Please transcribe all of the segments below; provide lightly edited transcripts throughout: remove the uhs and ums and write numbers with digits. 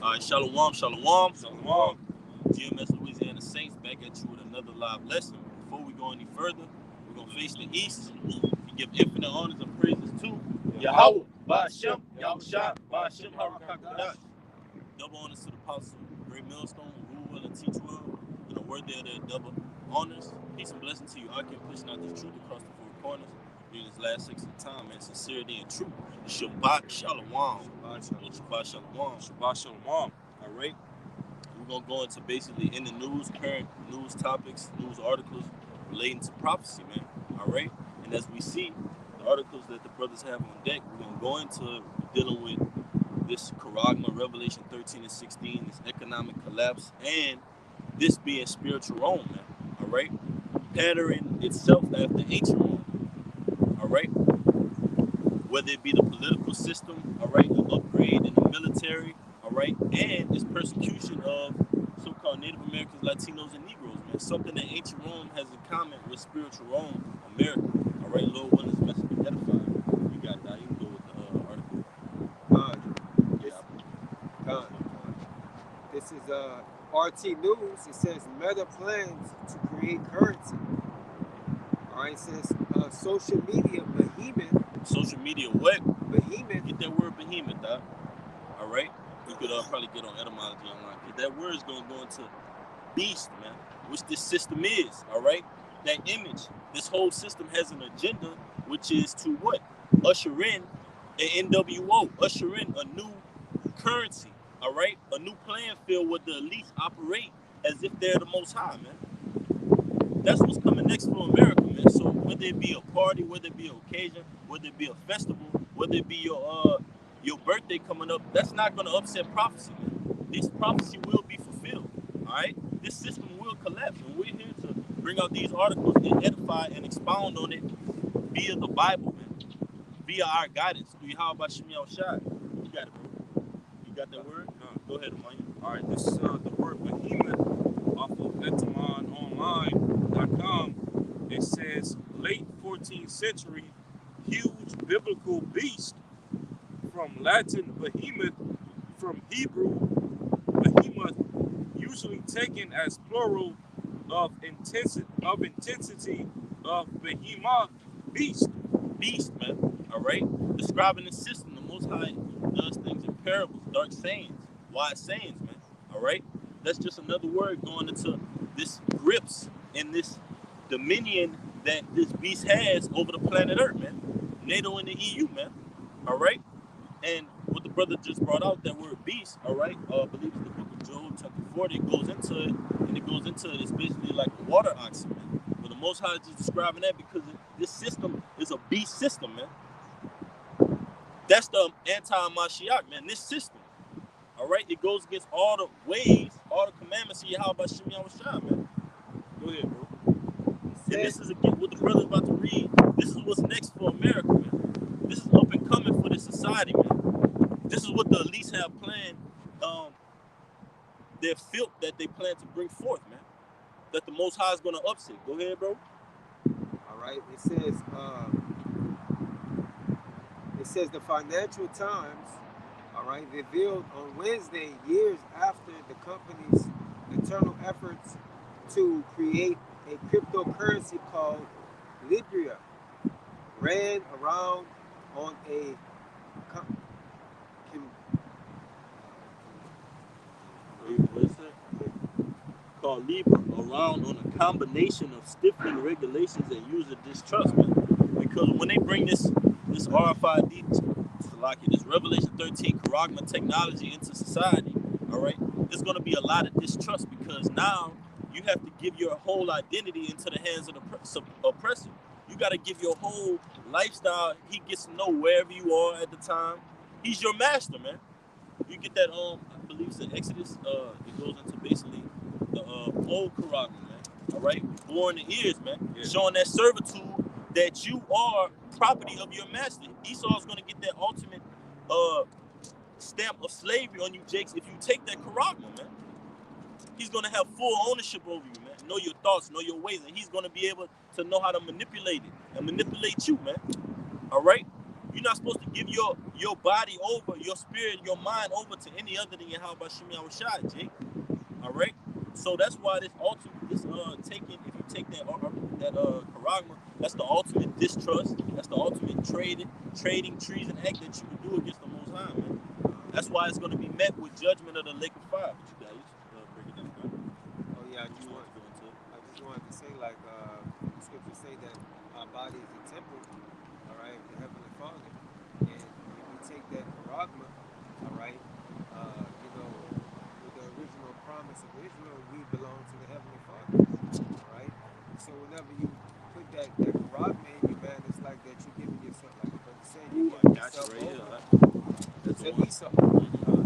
Shalom, shalom. Shalom. GmsLouisianaSaints back at you with another live lesson. Before we go any further, we're going to face the east and give infinite honors and praises to Yahweh, Ba'ashem, Yahushua, Ba'ashem, Harakakodat. Double honors to the apostle, great millstone, rule well and teach well, and a word there that double honors. Peace and blessing to you. I can pushing out this truth across the four corners during this last section of time, and sincerity and truth. Shabbat Shalom. Shabbat Shalom. Shabbat Shalom. All right. We're going to go into basically in the news, current news topics, news articles relating to prophecy, man. All right. And as we see the articles that the brothers have on deck, we're going to go into dealing with this charagma, Revelation 13 and 16, this economic collapse, and this being spiritual Rome, man. All right. Pattering itself after ancient Rome. All right. Whether it be the political system, all right, an upgrade in the military, all right, and its persecution of so-called Native Americans, Latinos, and Negroes, man. Something that ancient Rome has in common with spiritual Rome, America. All right, Lord, one is message be edifying. You got that. You can go with the article. This is RT News. It says Meta plans to create currency. All right, it says social media behemoth. Social media what? Behemoth. Get that word behemoth, dog. All right? You could probably get on etymology online. That word is going to go into beast, man, which this system is, all right? That image, this whole system has an agenda, which is to what? Usher in an NWO, usher in a new currency, all right? A new playing field where the elites operate as if they're the most high, man. That's what's coming next for America, man. So whether it be a party, whether it be an occasion, whether it be a festival, whether it be your birthday coming up, that's not going to upset prophecy, man. This prophecy will be fulfilled, all right? This system will collapse, and we're here to bring out these articles and edify and expound on it via the Bible, man, via our guidance through Yahweh Shem Yahushua. You got it, bro. You got that word? Go ahead, Amaya. All right, this is the word behemoth off of etamononline.com. It says late 14th century, huge biblical beast, from Latin behemoth, from Hebrew behemoth, usually taken as plural of intensity of behemoth, beast, man. All right, describing the system, the Most High does things in parables, dark sayings, wise sayings, man. All right, that's just another word going into this grips and this dominion that this beast has over the planet Earth, man. NATO and the EU, man. All right. And what the brother just brought out, that word beast, all right, I believe it's the book of Job, chapter 40, it goes into it, and it goes into it, it's basically like a water oxen, man. But the Most High is just describing that because this system is a beast system, man. That's the anti-Mashiach, man, this system, all right, it goes against all the ways, all the commandments of Yahweh Shem Yahushua, man. Go ahead, bro. And this is, again, what the brother's about to read, this is what's next for America, man. This is up and coming for this society, man. This is what the elites have planned, their filth that they plan to bring forth, man. That the Most High is going to upset. Go ahead, bro. All right. It says the Financial Times, all right, revealed on Wednesday, years after the company's internal efforts to create a cryptocurrency called Libra ran around on a called Libra around on a combination of stifling regulations and user distrust, man. Because when they bring this RFID, this Revelation 13 charagma technology into society, all right, there's going to be a lot of distrust because now you have to give your whole identity into the hands of the oppressor. You got to give your whole lifestyle. He gets to know wherever you are at the time. He's your master, man. You get that, I believe it's in Exodus. It goes into basically the old charagma, man. All right, born in ears, man. Yeah. Showing that servitude that you are property of your master. Esau is going to get that ultimate stamp of slavery on you, Jakes, if you take that charagma, man. He's going to have full ownership over you, man. Know your thoughts, know your ways, and he's going to be able to know how to manipulate it and manipulate you, man. All right? You're not supposed to give your body over, your spirit, your mind over to any other than Yahweh Shem Yahushua, Jake. All right. So that's why this ultimate, this taking, if you take that charagma, that's the ultimate distrust. That's the ultimate trading treason act that you can do against the Most High, man. That's why it's going to be met with judgment of the lake of fire. But you guys break it down. Right? Oh yeah, I just wanted to say, like, the scriptures say that our body is a temple, all right, of the Heavenly Father, and if you take that charagma, all right, you know, with the original promise of Israel, we belong to the Heavenly Father, all right. So whenever you put that charagma in you, man, it's like that you're giving yourself, like the brother said, you're giving yourself over to Esau.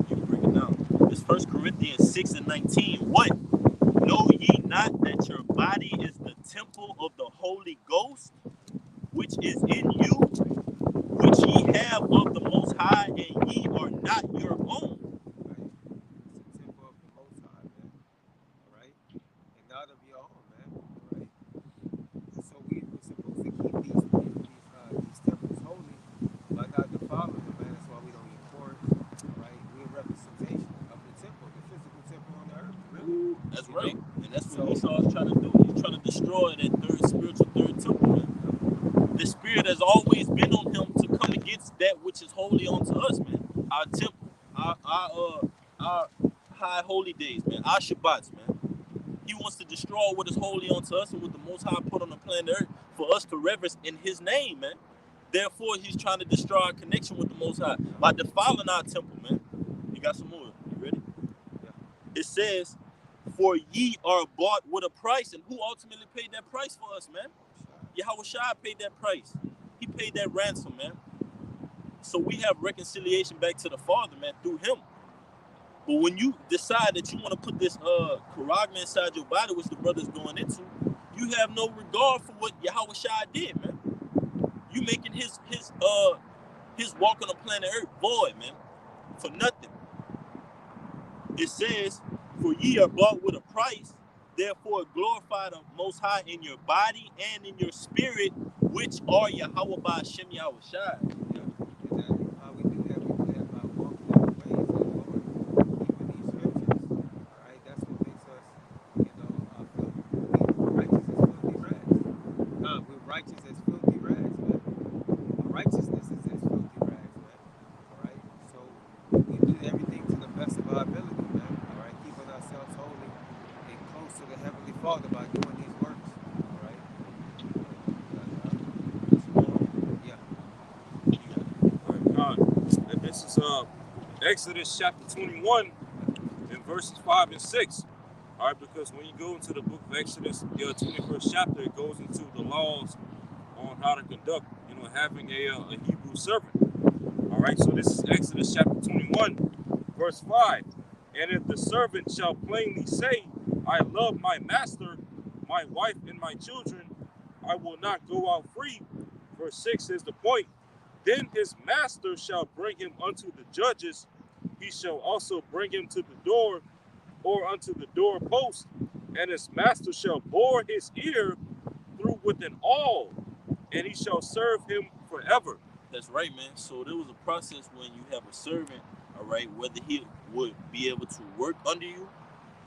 You break it down. This 1 Corinthians 6:19. What? Know ye not that your body is the temple of the Holy Ghost, which is in you, which ye have of the Most High, and ye are not your own? Right? It's a temple of the Most High, man. All right? And not of your own, man. All right? So we're supposed to keep these temples holy by not defiling them, man. That's why we don't eat pork. All right? We're a representation of the temple, the physical temple on the earth, really. That's right. And that's what Esau is trying to do. He's trying to destroy that third temple, man. The spirit has always been on him to come against that which is holy unto us, man. Our temple, our high holy days, man. Our Shabbats, man. He wants to destroy what is holy unto us and what the Most High put on the planet Earth for us to reverence in His name, man. Therefore, he's trying to destroy our connection with the Most High by defiling our temple, man. You got some more. You ready? Yeah. It says, for ye are bought with a price. And who ultimately paid that price for us, man? Yahushua paid that price. He paid that ransom, man. So we have reconciliation back to the Father, man, through him. But when you decide that you want to put this charagma inside your body, which the brother's going into, you have no regard for what Yahushua did, man. You making his walk on the planet Earth void, man, for nothing. It says, for ye are bought with a price, therefore glorify the Most High in your body and in your spirit, which are Yahweh by Shem Yahushua. And how we do that by walking in the ways of the Lord, keeping these scriptures. All right, that's what makes us, you know, righteous as filthy rags. We're righteous as filthy rags, man. Our righteousness is as filthy rags, man. All right, so we do everything to the best of our ability, man. All right, keeping ourselves holy and close to the Heavenly Father by doing these works. All right. Yeah. All right, and this is Exodus chapter 21 and verses 5 and 6. All right, because when you go into the book of Exodus, the 21st chapter, it goes into the laws on how to conduct, you know, having a Hebrew servant. All right, so this is Exodus chapter 21, verse 5. And if the servant shall plainly say, I love my master, my wife, and my children, I will not go out free. Verse 6 is the point. Then his master shall bring him unto the judges. He shall also bring him to the door or unto the doorpost, and his master shall bore his ear through with an awl, and he shall serve him forever. That's right, man. So there was a process when you have a servant, all right, whether he would be able to work under you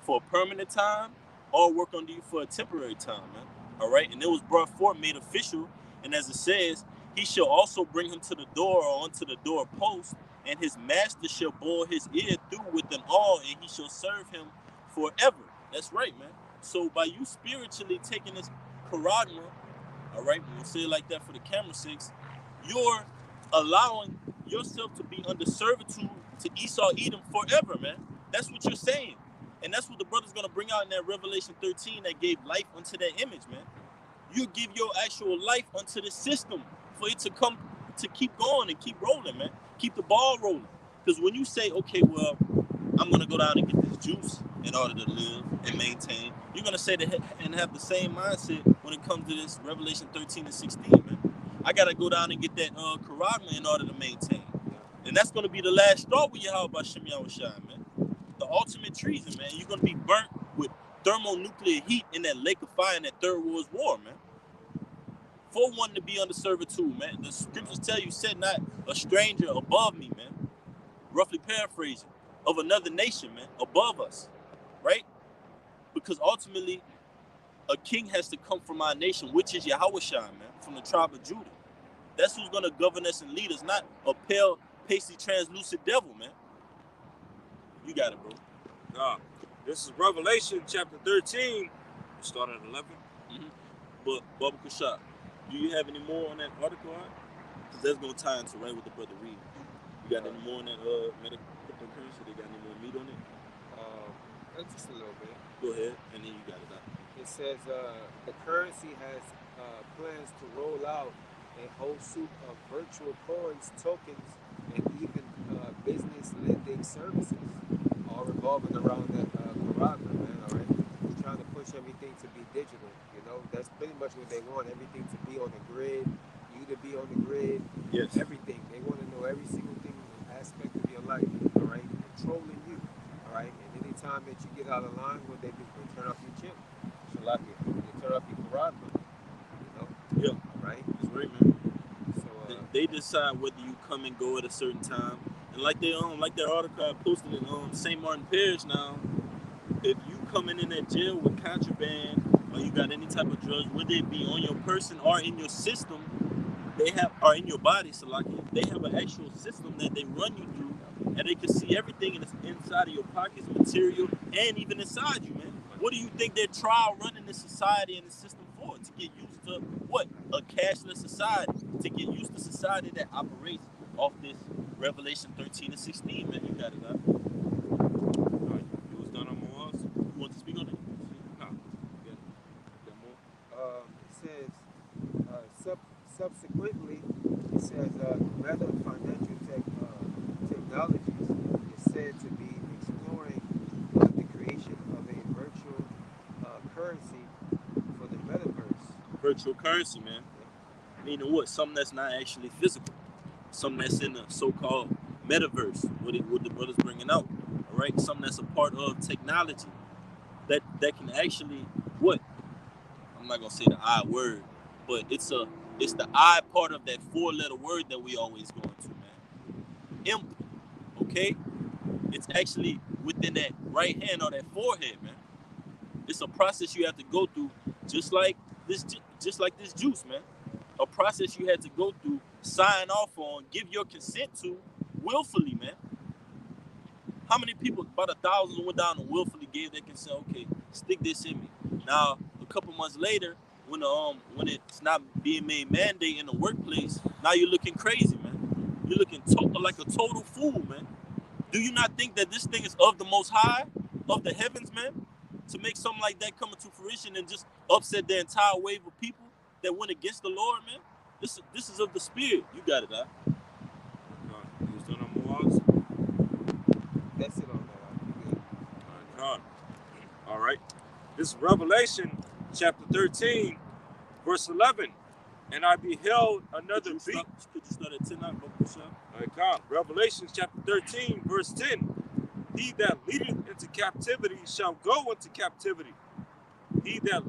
for a permanent time or work under you for a temporary time, man. All right, and it was brought forth, made official, and as it says, he shall also bring him to the door or unto the doorpost, and his master shall bore his ear through with an awl, and he shall serve him forever. That's right, man. So by you spiritually taking this charagma, all right, we'll say it like that for the camera sakes, you're allowing yourself to be under servitude to Esau Edom forever, man. That's what you're saying. And that's what the brother's going to bring out in that Revelation 13 that gave life unto that image, man. You give your actual life unto the system for it to come, to keep going and keep rolling, man. Keep the ball rolling. Because when you say, okay, well, I'm going to go down and get this juice in order to live and maintain, you're going to say that and have the same mindset when it comes to this Revelation 13 and 16, man. I got to go down and get that charagma in order to maintain. And that's going to be the last straw with Yahweh by Shem Yahushua, man. The ultimate treason, man. You're going to be burnt with thermonuclear heat in that lake of fire in that Third World War, man. for one to be under servitude, man. The scriptures tell you, set not a stranger above me, man. Roughly paraphrasing, of another nation, man, above us, right? Because ultimately, a king has to come from our nation, which is Yahushua, man, from the tribe of Judah. That's who's going to govern us and lead us, not a pale, pasty, translucent devil, man. You got it, bro. This is Revelation chapter 13. We start at 11. But, Baba Kushab, do you have any more on that article? Because that's going to tie into right with the brother read. You got any more on that medical cryptocurrency? They got any more meat on it? Just a little bit. Go ahead, and then you got it out. It says the currency has plans to roll out a whole suite of virtual coins, tokens, and even business lending services, all revolving around that Carragher, man. All right, they're trying to push everything to be digital. You know, that's pretty much what they want. Everything to be on the grid. You to be on the grid. Yes. Everything. They want to know every single thing, aspect of your life. All right, controlling you. All right, and anytime that you get out of line, what they do, they turn off your chip. Shalaki. They turn off your Carragher. You know. Yeah. Right. That's right, man. So they decide whether you come and go at a certain time, and like their article I posted in St. Martin Parish now. If you coming in that jail with contraband or you got any type of drugs, whether it be on your person or in your system, or in your body, Salaki, they have an actual system that they run you through, and they can see everything inside of your pockets, material, and even inside you, man. What do you think their trial running this society and the system for? To get used to what? A cashless society. To get used to society that operates off this Revelation 13 and 16, man. You got it, man. You was done on more? You want to speak on it? No. Got more? it says subsequently, it says Meta Financial Technologies is said to be exploring the creation of a virtual currency for the metaverse. Virtual currency, man. Meaning what? Something that's not actually physical. Something that's in the so-called metaverse. What the brother's bringing out. All right? Something that's a part of technology that can actually what? I'm not gonna say the I word, but it's the I part of that 4-letter word that we always go into, man. Imp. Okay? It's actually within that right hand or that forehead, man. It's a process you have to go through, just like this juice, man. A process you had to go through, sign off on, give your consent to, willfully, man. How many people, about 1,000, went down and willfully gave their consent? Okay, stick this in me. Now, a couple months later, when it's not being made mandate in the workplace, now you're looking crazy, man. You're looking like a total fool, man. Do you not think that this thing is of the Most High, of the heavens, man? To make something like that come into fruition and just upset the entire wave of people that went against the Lord, man? This is of the Spirit. You got it, huh? You was done on more? That's it on that. All right. This is Revelation chapter 13, verse 11. And I beheld another beast. Could you start at 10 now, Revelation chapter 13, verse 10. He that leadeth into captivity shall go into captivity. He that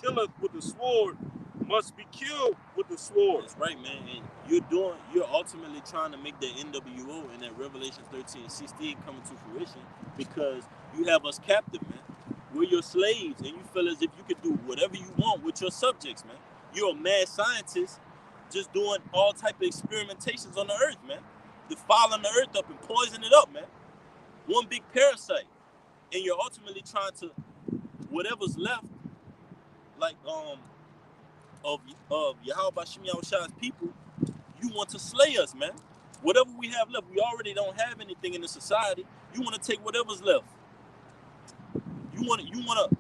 killeth with the sword must be killed with the sword. That's right, man. And you're ultimately trying to make the NWO and that Revelation 13 and 16 coming to fruition because you have us captive, man. We're your slaves, and you feel as if you could do whatever you want with your subjects, man. You're a mad scientist just doing all type of experimentations on the earth, man. Defiling the earth up and poisoning it up, man. One big parasite. And you're ultimately trying to, whatever's left, like of Yahweh Bashim Yahushua's people, you want to slay us, man. Whatever we have left, we already don't have anything in the society. You want to take whatever's left. You want to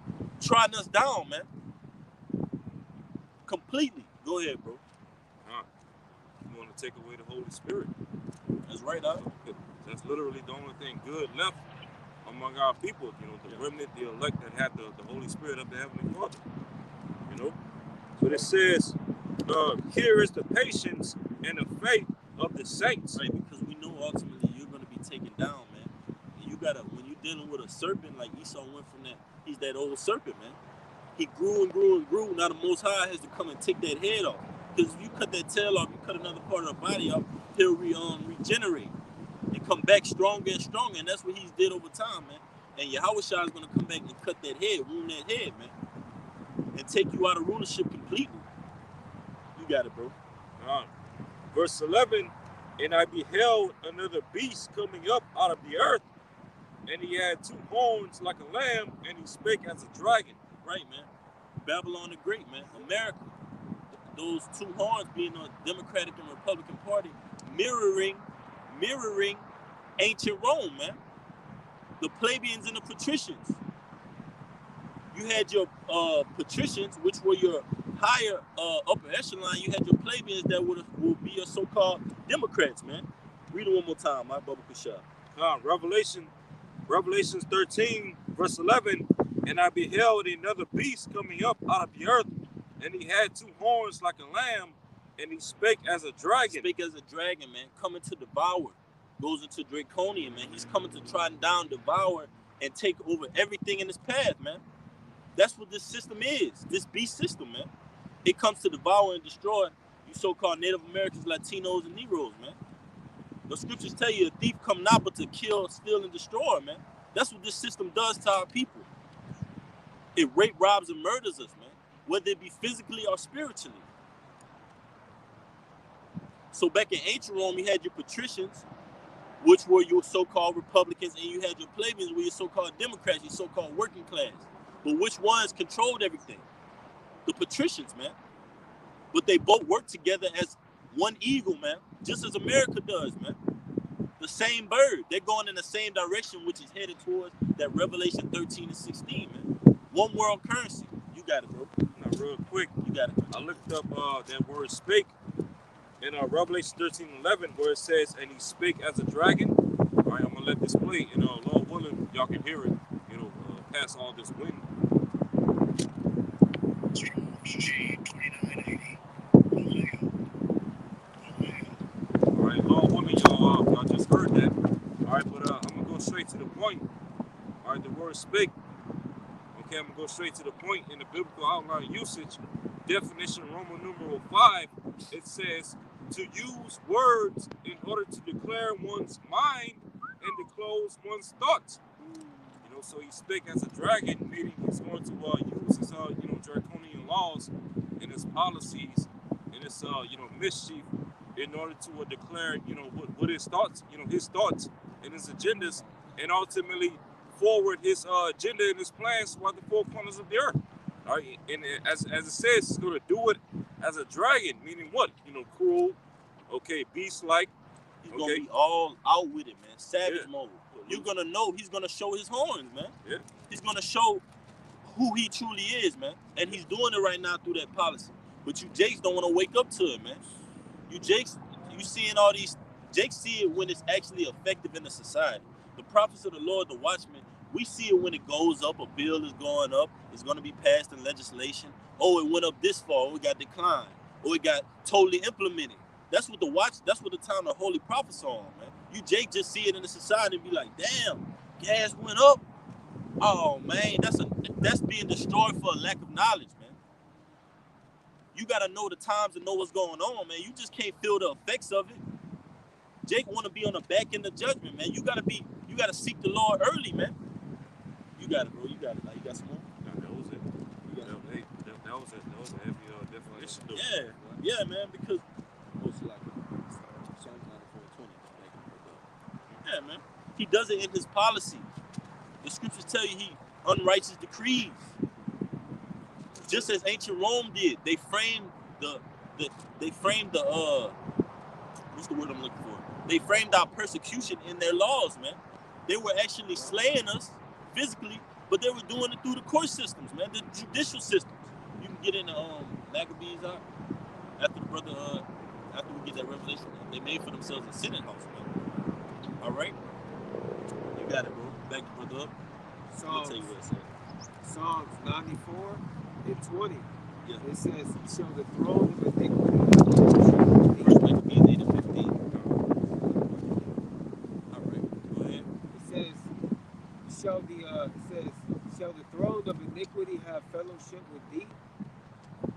try us down, man. Completely. Go ahead, bro. You want to take away the Holy Spirit. That's right, dog. That's literally the only thing good left among our people. You know, the remnant, the elect that had the Holy Spirit of the Heavenly Father. You know? But it says, here is the patience and the faith of the saints. Right, because we know ultimately you're going to be taken down, man. And you got to, when you're dealing with a serpent, like Esau went from that, he's that old serpent, man. He grew and grew and grew. Now the Most High has to come and take that head off. Because if you cut that tail off, you cut another part of the body off, he'll regenerate and come back stronger and stronger. And that's what he's did over time, man. And Yahweh Shah is going to come back and cut that head, wound that head, man. And take you out of rulership completely. You got it, bro. Verse 11, and I beheld another beast coming up out of the earth, and he had 2 horns like a lamb, and he spake as a dragon. Right, man. Babylon the Great, man. America. Those 2 horns being on Democratic and Republican Party, mirroring ancient Rome, man. The plebeians and the patricians. You had your patricians, which were your higher upper echelon. You had your plebeians that would be your so-called Democrats, man. Read it one more time, my Baba Kushah. Revelations 13, verse 11, and I beheld another beast coming up out of the earth, and he had 2 horns like a lamb, and he spake as a dragon. Spake as a dragon, man, coming to devour. Goes into Draconian, man. He's coming to try and down, devour, and take over everything in his path, man. That's what this system is, this beast system, man. It comes to devour and destroy you so-called Native Americans, Latinos, and Negroes, man. The scriptures tell you a thief come not but to kill, steal, and destroy, man. That's what this system does to our people. It rape, robs, and murders us, man, whether it be physically or spiritually. So back in ancient Rome, you had your patricians, which were your so-called Republicans, and you had your plebeians, were your so-called Democrats, your so-called working class. But which ones controlled everything? The patricians, man. But they both work together as one eagle, man, just as America does, man. The same bird. They're going in the same direction, which is headed towards that Revelation 13 and 16, man. One world currency. You got it, bro. Now, real quick, you got it. I looked up that word spake in Revelation 13:11, where it says, and he spake as a dragon. All right, I'm going to let this play. And Lord willing, y'all can hear it, pass all this wind. All right, Lord willing, y'all just heard that. All right, but I'm going to go straight to the point. All right, the word spake. Okay, I'm going to go straight to the point in the biblical outline usage. Definition, Roman numeral 5, it says to use words in order to declare one's mind and to close one's thoughts. So he spake as a dragon, meaning he's going to use his draconian laws and his policies and his mischief in order to declare what his thoughts and his agendas, and ultimately forward his agenda and his plans throughout the 4 corners of the earth. All right, and as it says, he's going to do it as a dragon, meaning what? Cruel, okay, beast-like. He's going to be all out with it, man. Savage mode. You're going to know he's going to show his horns, man. Yeah. He's going to show who he truly is, man. And he's doing it right now through that policy. But you Jakes don't want to wake up to it, man. You Jakes, you seeing all these, Jakes see it when it's actually effective in the society. The prophets of the Lord, the watchmen, we see it when it goes up, a bill is going up, it's going to be passed in legislation. Oh, it went up this far, oh, it got declined, or it got totally implemented. That's what the time the holy prophets are on, man. You Jake just see it in the society and be like, damn, gas went up. Oh man, that's being destroyed for a lack of knowledge, man. You gotta know the times and know what's going on, man. You just can't feel the effects of it. Jake wanna be on the back end of judgment, man. You gotta seek the Lord early, man. You got it, bro. You got it. Now you got some more? No, that was it. That was it. That was a heavy definition. Yeah, man, because yeah, man. He does it in his policy. The scriptures tell you he unrighteous decrees. Just as ancient Rome did. They framed the what's the word I'm looking for? They framed our persecution in their laws, man. They were actually slaying us physically, but they were doing it through the court systems, man, the judicial systems. You can get in the Maccabees out after the brother after we get that revelation. They made for themselves a Senate house, man. All right, you got it, bro. Back the brother up. I'll tell you what it says. Psalms 94 and 20. Yeah. It says, "Shall the throne of iniquity." First Maccabees 8 and 15. All right, go ahead. It says, Shall the throne of iniquity have fellowship with thee?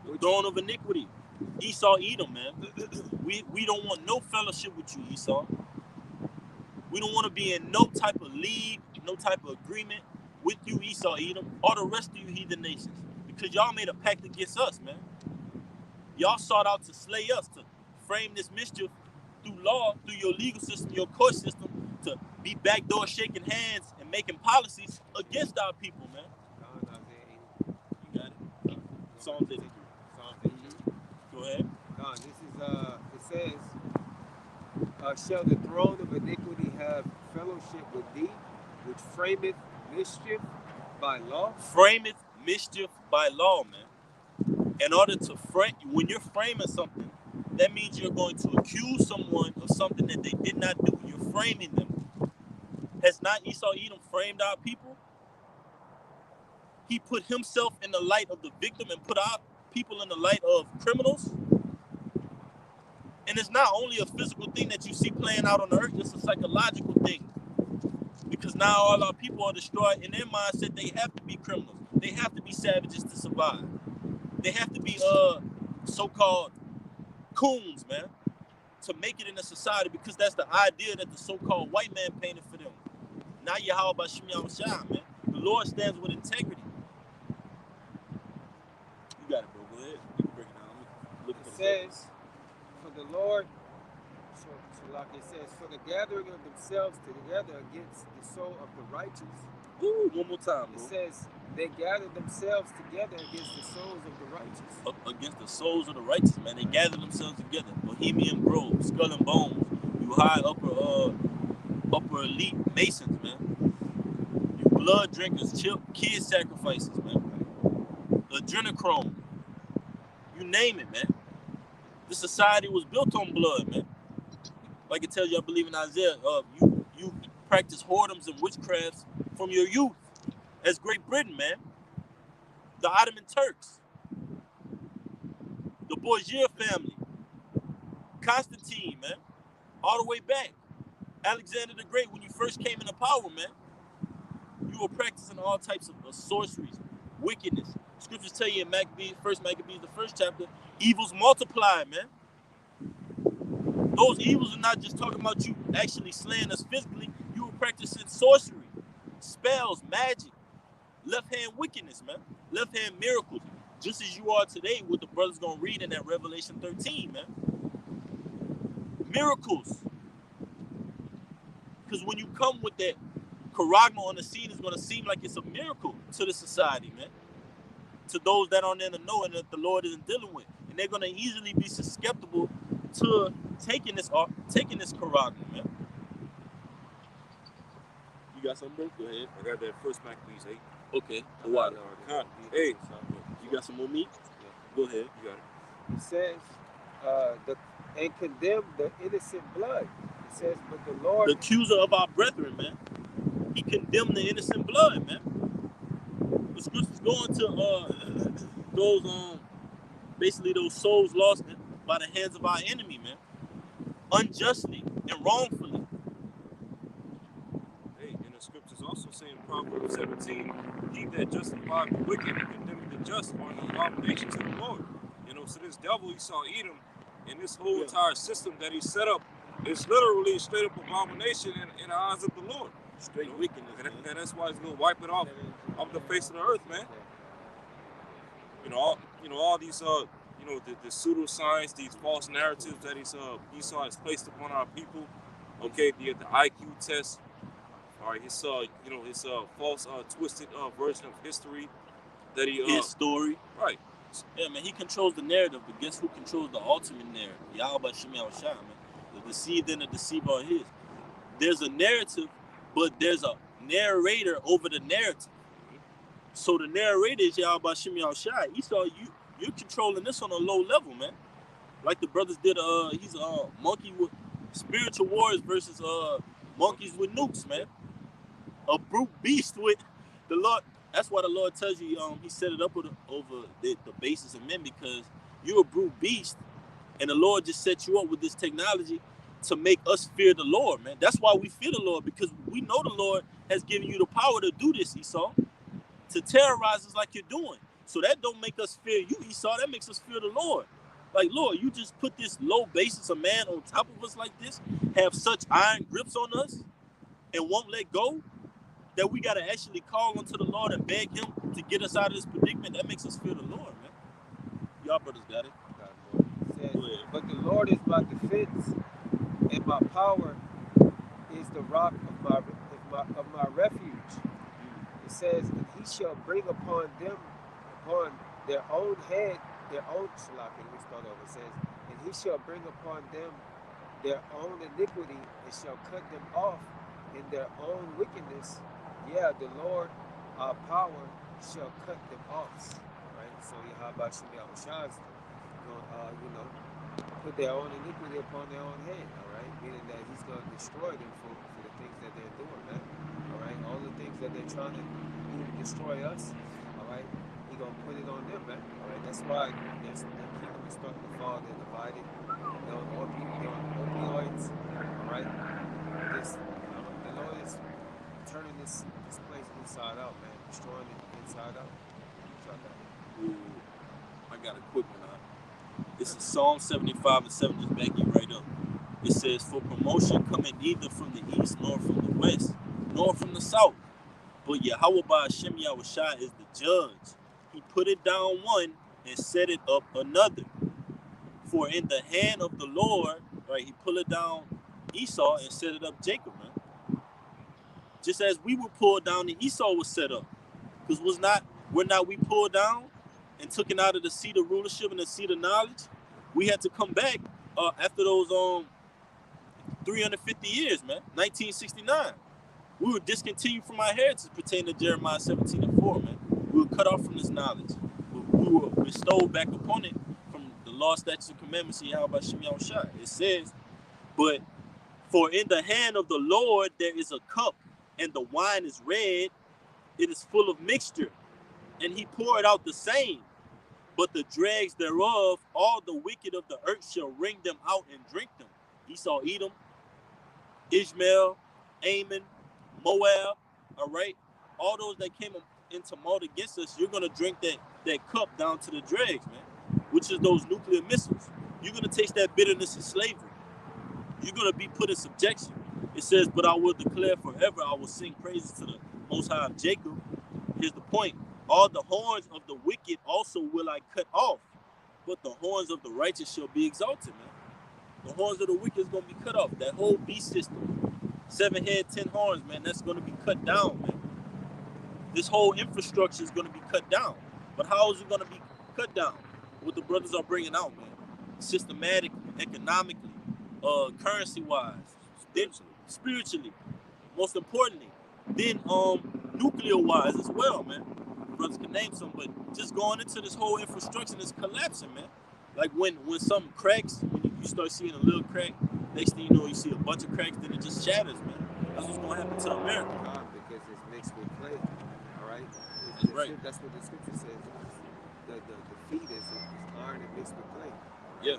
The throne of iniquity. Esau, Edom, man. We don't want no fellowship with you, Esau. We don't want to be in no type of league, no type of agreement with you, Esau, Edom, or the rest of you heathen nations. Because y'all made a pact against us, man. Y'all sought out to slay us, to frame this mischief through law, through your legal system, your court system, to be backdoor shaking hands and making policies against our people, man. You got it? Psalm 53. Psalm 53. Go ahead. This is, it says, shall the throne of iniquity have fellowship with thee, which frameth mischief by law? Frameth mischief by law, man. In order to frame, when you're framing something, that means you're going to accuse someone of something that they did not do. You're framing them. Has not Esau Edom framed our people? He put himself in the light of the victim and put our people in the light of criminals. And it's not only a physical thing that you see playing out on the earth, it's a psychological thing. Because now all our people are destroyed. In their mindset, they have to be criminals. They have to be savages to survive. They have to be so-called coons, man, to make it in a society, because that's the idea that the so-called white man painted for them. Now Yahweh Bashim Yahushua, man. The Lord stands with integrity. You got it, bro. Go ahead. You can break it down. Look it says, for the Lord, so like it says, for the gathering of themselves together against the soul of the righteous. Ooh, one more time, bro. It says, they gathered themselves together against the souls of the righteous. Against the souls of the righteous, man. They gathered themselves together. Bohemian Grove, Skull and Bones. You high upper elite Masons, man. You blood drinkers, kid sacrifices, man. Adrenochrome. You name it, man. This society was built on blood, man. Like it tells you, I believe in Isaiah, you practice whoredoms and witchcrafts from your youth. As Great Britain, man. The Ottoman Turks. The Borgia family. Constantine, man. All the way back. Alexander the Great, when you first came into power, man. You were practicing all types of sorceries, wickedness. Scriptures tell you in Maccabees, the first chapter, evils multiply, man. Those evils are not just talking about you actually slaying us physically. You were practicing sorcery, spells, magic, left-hand wickedness, man. Left-hand miracles. Just as you are today, what the brother's going to read in that Revelation 13, man. Miracles. Because when you come with that charagma on the scene, it's going to seem like it's a miracle to the society, man. To those that aren't in the know and that the Lord isn't dealing with. And they're going to easily be susceptible to taking this charagma, man. You got something, bro? Go ahead. I got that first Maccabees 8. Okay. Hey, you got some more meat? Go ahead. You got it. It says, and condemn the innocent blood. It says, but the Lord... The accuser of our brethren, man. He condemned the innocent blood, man. The scriptures go into those souls lost by the hands of our enemy, man. Unjustly and wrongfully. Hey, and the scriptures also say in Proverbs 17, he that justified the wicked and condemned the just are an abomination to the Lord. You know, so this devil Esau Edom and this whole entire system that he set up is literally a straight up abomination in the eyes of the Lord. Straight wickedness. And that's why he's gonna wipe it off the face of the earth, man. All these the pseudoscience, these false narratives that Esau has placed upon our people. Okay, the IQ test. All right, his false twisted version of history that his story. Right. Yeah, man, he controls the narrative, but guess who controls the ultimate narrative? Yahweh Bashim Yahushua, man. The deceived and the deceiver are his. There's a narrative, but there's a narrator over the narrative. So the narrator is Yahweh Bashim Yahushua. Esau, you're controlling this on a low level, man. Like the brothers did, he's a monkey with spiritual warriors versus monkeys with nukes, man. A brute beast with the Lord. That's why the Lord tells you he set it up over the basis of men, because you're a brute beast, and the Lord just set you up with this technology to make us fear the Lord, man. That's why we fear the Lord, because we know the Lord has given you the power to do this, Esau, to terrorize us like you're doing. So that don't make us fear you, Esau. That makes us fear the Lord. Like, Lord, you just put this low basis of man on top of us like this, have such iron grips on us, and won't let go, that we got to actually call unto the Lord and beg him to get us out of this predicament. That makes us fear the Lord, man. Y'all brothers got it. Says, but the Lord is my defense, and my power is the rock of my refuge. It says, and he shall bring upon their own head, their own shalak. Let me start over. It says, and he shall bring upon them their own iniquity, and shall cut them off in their own wickedness. Yeah, the Lord, our power, shall cut them off. Right? So Yahweh Shemi Yahushua, put their own iniquity upon their own head. All right, meaning that he's going to destroy them for the things that they're doing, man. All right, all the things that they're trying to do to destroy us. All right, he's going to put it on them, man. All right, that's why the kingdom is starting to fall. They're divided. They're on opioids. All right, the Lord is turning this place inside out, man. Destroying it inside out. Ooh, I got a quick one. This is Psalm 75 and 7. Just back you right up. It says, for promotion cometh neither from the east, nor from the west, nor from the south. But Yahweh Hashem Yahushua is the judge. He put it down one and set it up another. For in the hand of the Lord, right, he pulled it down Esau and set it up Jacob, man. Just as we were pulled down and Esau was set up. Because we're not we pulled down and took it out of the seat of rulership and the seat of knowledge. We had to come back after those 350 years, man. 1969. We were discontinued from our heritage pertaining to Jeremiah 17 and 4, man. We were cut off from this knowledge. We were bestowed back upon it from the law, statutes, and commandments of Yahweh Shemi Yahushua. It says, but for in the hand of the Lord there is a cup, and the wine is red, it is full of mixture, and he poured out the same. But the dregs thereof, all the wicked of the earth shall wring them out and drink them. Esau, Edom, Ishmael, Ammon, Moab, all right? All those that came into tumult against us, you're going to drink that cup down to the dregs, man, which is those nuclear missiles. You're going to taste that bitterness of slavery. You're going to be put in subjection. It says, but I will declare forever, I will sing praises to the Most High of Jacob. Here's the point. All the horns of the wicked also will I cut off, but the horns of the righteous shall be exalted, man. The horns of the wicked is going to be cut off. That whole beast system, 7 head, 10 horns, man, that's going to be cut down, man. This whole infrastructure is going to be cut down. But how is it going to be cut down? What the brothers are bringing out, man. Systematically, economically, currency-wise, spiritually, most importantly. Then nuclear-wise as well, man. Brothers can name some, but just going into this whole infrastructure is collapsing, man. Like when something cracks, when you start seeing a little crack, next thing you know, you see a bunch of cracks, then it just shatters, man. That's what's going to happen to America. Because it's mixed with clay, all right? That's right. That's what the scripture says. The feet is iron and mixed with clay. Yeah.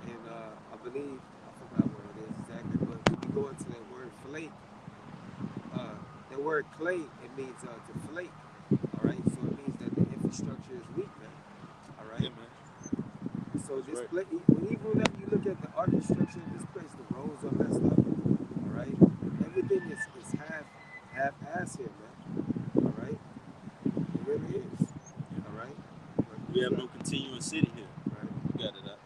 And I believe, I forgot what it is exactly, but if you go into that word flake, the word clay, it means to flake. All right, so it means that the infrastructure is weak, man. All right, yeah, man. So that's this place, when even you look at the art structure of this place, the roads are messed up. All right, everything is half ass here, man. All right, it really is. All right, we have no continuous city here. Right, you got it up.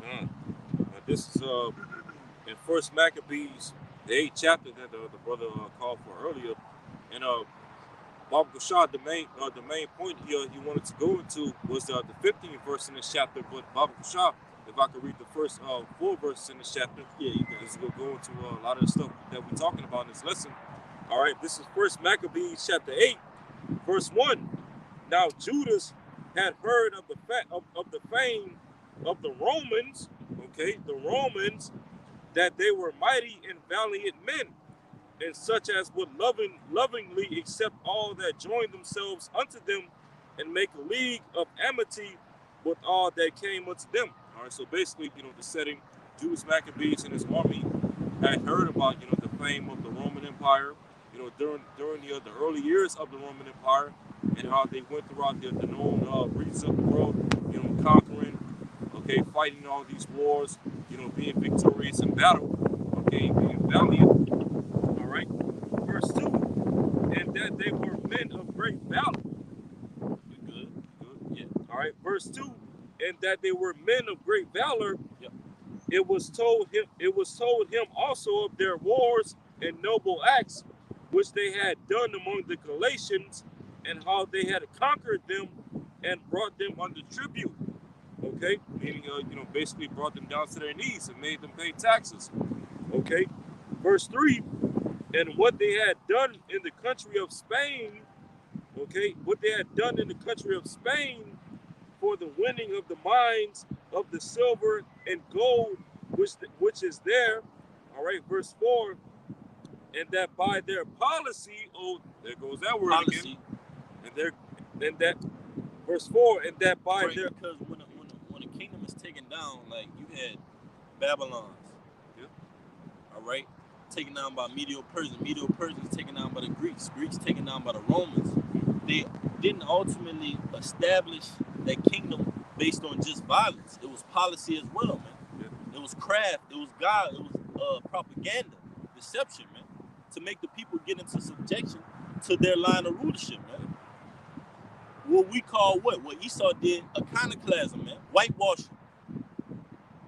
Now this is in First Maccabees, the 8th chapter that the brother called for earlier, and Baba Kushah, the main point here he wanted to go into was the 15th verse in this chapter. But Baba Kushah, if I could read the first 4 verses in this chapter, yeah, you can. This will go into a lot of the stuff that we're talking about in this lesson. All right, this is First Maccabees chapter 8, verse 1. Now Judas had heard of the fame of the Romans, okay, the Romans, that they were mighty and valiant men, and such as would lovingly accept all that joined themselves unto them, and make a league of amity with all that came unto them. All right, so basically, the setting, Judas Maccabees and his army had heard about, the fame of the Roman Empire, during the early years of the Roman Empire, and how they went throughout the known regions of the world, you know, conquering, okay, fighting all these wars, you know, being victorious in battle, okay, being valiant. All right. Verse 2, and that they were men of great valor. Good. Yeah. All right. Verse 2, and that they were men of great valor. Yep. It was told him also of their wars and noble acts which they had done among the Galatians, and how they had conquered them and brought them under tribute. Okay, meaning you know, basically brought them down to their knees and made them pay taxes. Okay, verse 3, and what they had done in the country of Spain. Okay, what they had done in the country of Spain for the winning of the mines of the silver and gold which is there. All right, verse 4, and that by their policy, oh, there goes that word again. And that verse 4, and that by their, because when a kingdom is taken down, like you had Babylon's, yeah, all right, taken down by Medo-Persians taken down by the Greeks taken down by the Romans. They didn't ultimately establish that kingdom based on just violence. It was policy as well, man. Yeah. It was craft. It was God. It was propaganda, deception, man, to make the people get into subjection to their line of rulership, man. What we call what Esau did, iconoclasm, man, whitewashing.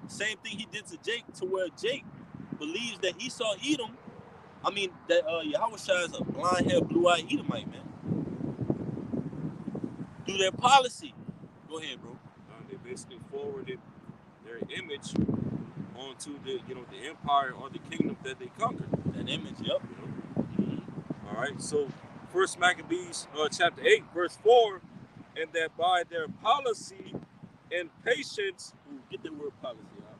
Same thing he did to Jake, to where Jake believes that Esau Edom, I mean that Yahushua is a blonde-haired, blue-eyed Edomite, man. Through their policy. Go ahead, bro. They basically forwarded their image onto the, you know, the empire or the kingdom that they conquered. That image, yep. You know? Mm-hmm. All right. So, First Maccabees chapter 8, verse 4, and that by their policy and patience, get the word policy out.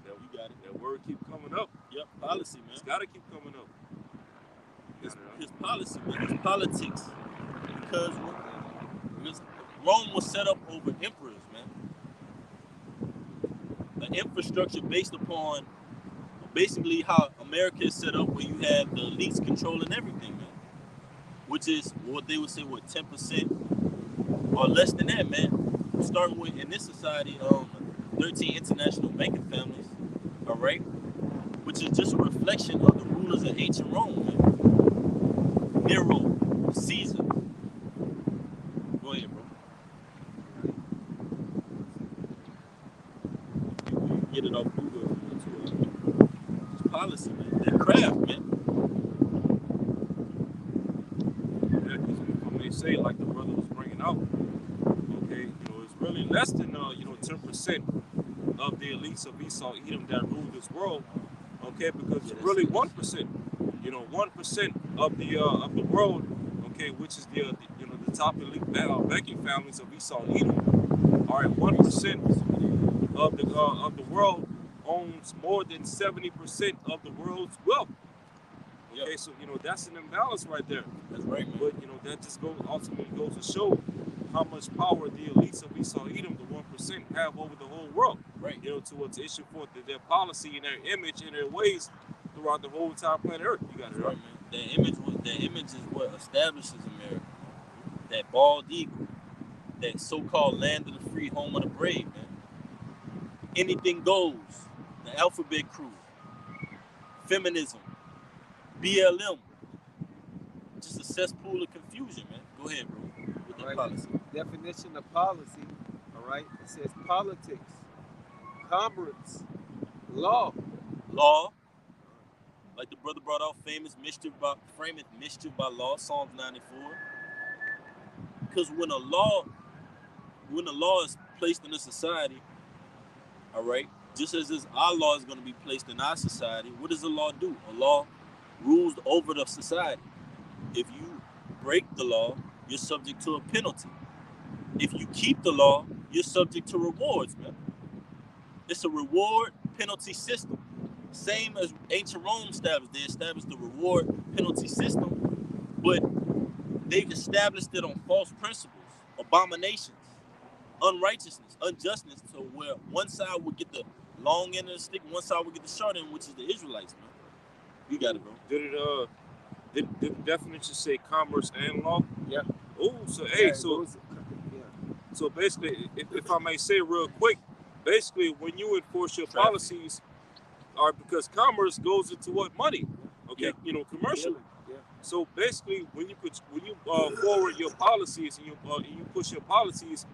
You got it. That word keep coming up. Yep, policy, man. It's got to keep coming up. His policy, man. His politics. Because Rome was set up over emperors, man. An infrastructure based upon basically how America is set up, where you have the elites controlling everything, man. Which is what they would say, 10% or less than that, man. Starting with, in this society, 13 international banking families, all right? Which is just a reflection of the rulers of ancient Rome, man. Nero, Caesar. Go ahead, bro. You get it off Google too. It's policy, man. That craft, man. Yeah, because when they say, like the brother was bringing out, okay, you know, it's really less than 10% of the elites of Esau Edom that rule this world. Okay, because it's really 1%. You know, 1% of the world. Okay, which is the top elite banking families of Esau Edom. All right, 1% of the world owns more than 70% of the world's wealth. Okay, so that's an imbalance right there. That's right, man. But that just ultimately goes to show how much power the elites of Esau Edom, the 1%, have over the whole world. Right. To issue forth their policy and their image and their ways throughout the whole entire planet Earth. You got it right, man. Their image is what establishes America. That bald eagle, that so-called land of the free, home of the brave, man. Anything goes. The alphabet crew, feminism, BLM, just a cesspool of confusion, man. Go ahead, bro. With that policy. Definition of policy, all right? It says politics, commerce, law. Law. Like the brother brought out, frameth mischief by law, Psalms 94. Because when a law is placed in a society, all right, just as our law is going to be placed in our society, what does a law do? A law rules over the society. If you break the law, you're subject to a penalty. If you keep the law, you're subject to rewards, man. It's a reward penalty system. Same as ancient Rome established. They established the reward penalty system, but they've established it on false principles, abominations, unrighteousness, unjustness, to where one side would get the long end of the stick, one side would get the short end, which is the Israelites, man. You got it, bro. Did the definition say commerce and law? Yeah. Oh, so Yeah, hey, it so goes- yeah. so basically, if I may say real quick, basically when you enforce your Traffic. policies, are because commerce goes into what money? Okay, Yeah. commercial. Dealing, yeah. So basically, when you forward your policies and you push your policies,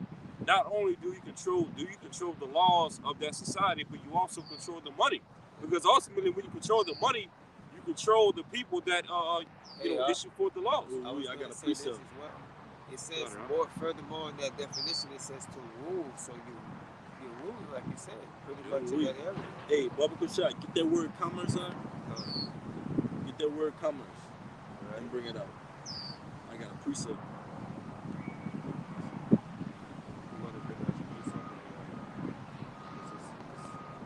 not only do you control the laws of that society, but you also control the money. Because ultimately, when you control the money, you control the people that Hey, issue forth the laws. I was I going got to a say this precept. as well. It says Right, right. more, furthermore, in that definition, it says to rule. So you rule, like you said, pretty Yeah, much in we- that area. Hey, Bubba Kushai, get that word commerce out. Get that word commerce Right? and bring it out. I got a precept. You want to bring out your precept?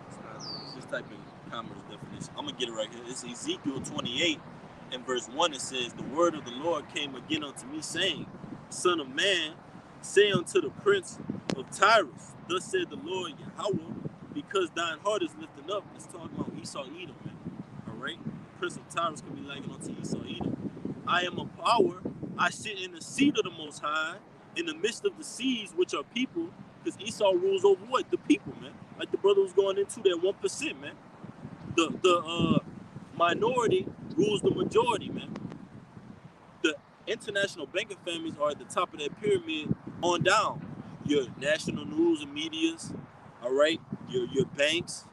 It's not This type of commerce definition. I'm gonna get it right here. It's Ezekiel 28 and verse 1. It says, "The word of the Lord came again unto me, saying, Son of man, say unto the prince of Tyrus, Thus said the Lord Yahweh, because thine heart is lifted up." It's talking about Esau Edom, man. Alright? Prince of Tyrus can be likened unto Esau Edom. "I am a power, I sit in the seat of the Most High, in the midst of the seas, which are people," because Esau rules over what? The people, man. Like the brother was going into that 1%, man. The minority rules the majority, man. The international banking families are at the top of that pyramid on down. Your national news and medias, all right, your banks,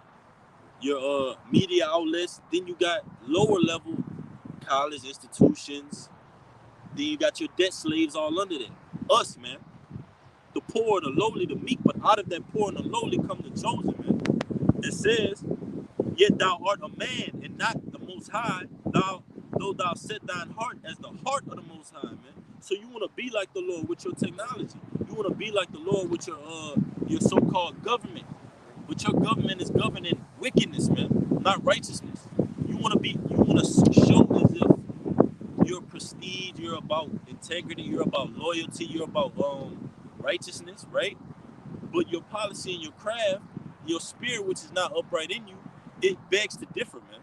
your media outlets. Then you got lower level college institutions. Then you got your debt slaves all under that. Us, man. The poor, the lowly, the meek, but out of that poor and the lowly come the chosen, man. It says, "Yet thou art a man and not the Most High, though thou set thine heart as the heart of the Most High," man. So you want to be like the Lord with your technology. You want to be like the Lord with your so-called government. But your government is governing wickedness, man, not righteousness. You want to show as if you're prestige, you're about integrity, you're about loyalty, you're about righteousness, right? But your policy and your craft, your spirit, which is not upright in you, it begs to differ, man.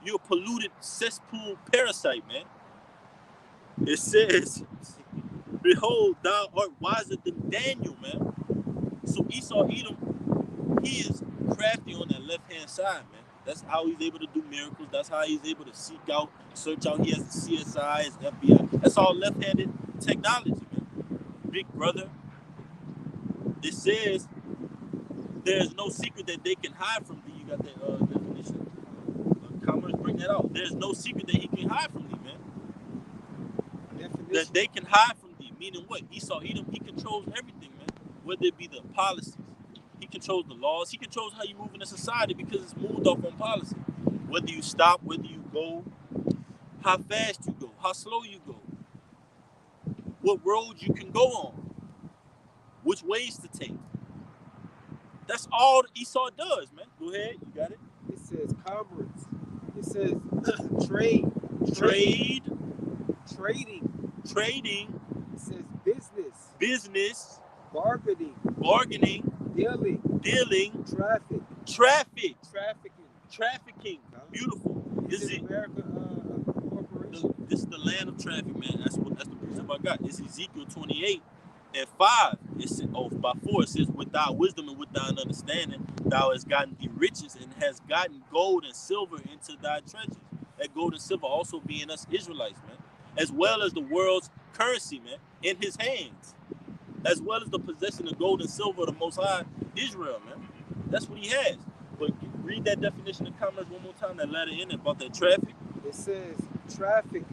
You're a polluted cesspool parasite, man. It says, "Behold, thou art wiser than Daniel," man. So Esau Edom, he is crafty on that left-hand side, man. That's how he's able to do miracles. That's how he's able to seek out, search out. He has the CSI, his FBI. That's all left-handed technology, man. Big brother. It says, "There's no secret that they can hide from thee." You got that definition. Commerce, bring that out. There's no secret that he can hide from thee, man. Definition. That they can hide from thee. Meaning what? Esau Edom, he controls everything, man. Whether it be the policies, he controls the laws, he controls how you move in a society because it's moved off on policy. Whether you stop, whether you go, how fast you go, how slow you go, what roads you can go on, which ways to take. That's all Esau does, man. Go ahead, you got it. It says commerce. It says trade. Trade, Trading. trading, It says business. business, Bargaining. bargaining, Dealing. dealing, Traffic. traffic, Trafficking. trafficking. Beautiful. Is it America corporation? This is the land of traffic, man. That's the precept I got. It's Ezekiel 28 and 5. By 4 it says, "With thy wisdom and with thine understanding, thou hast gotten thee riches and hast gotten gold and silver into thy treasures." That gold and silver also being us Israelites, man, as well as the world's currency, man, in his hands, as well as the possession of gold and silver of the Most High Israel, man. That's what he has. But read that definition of commerce one more time, that letter in it about that traffic. It says trafficking,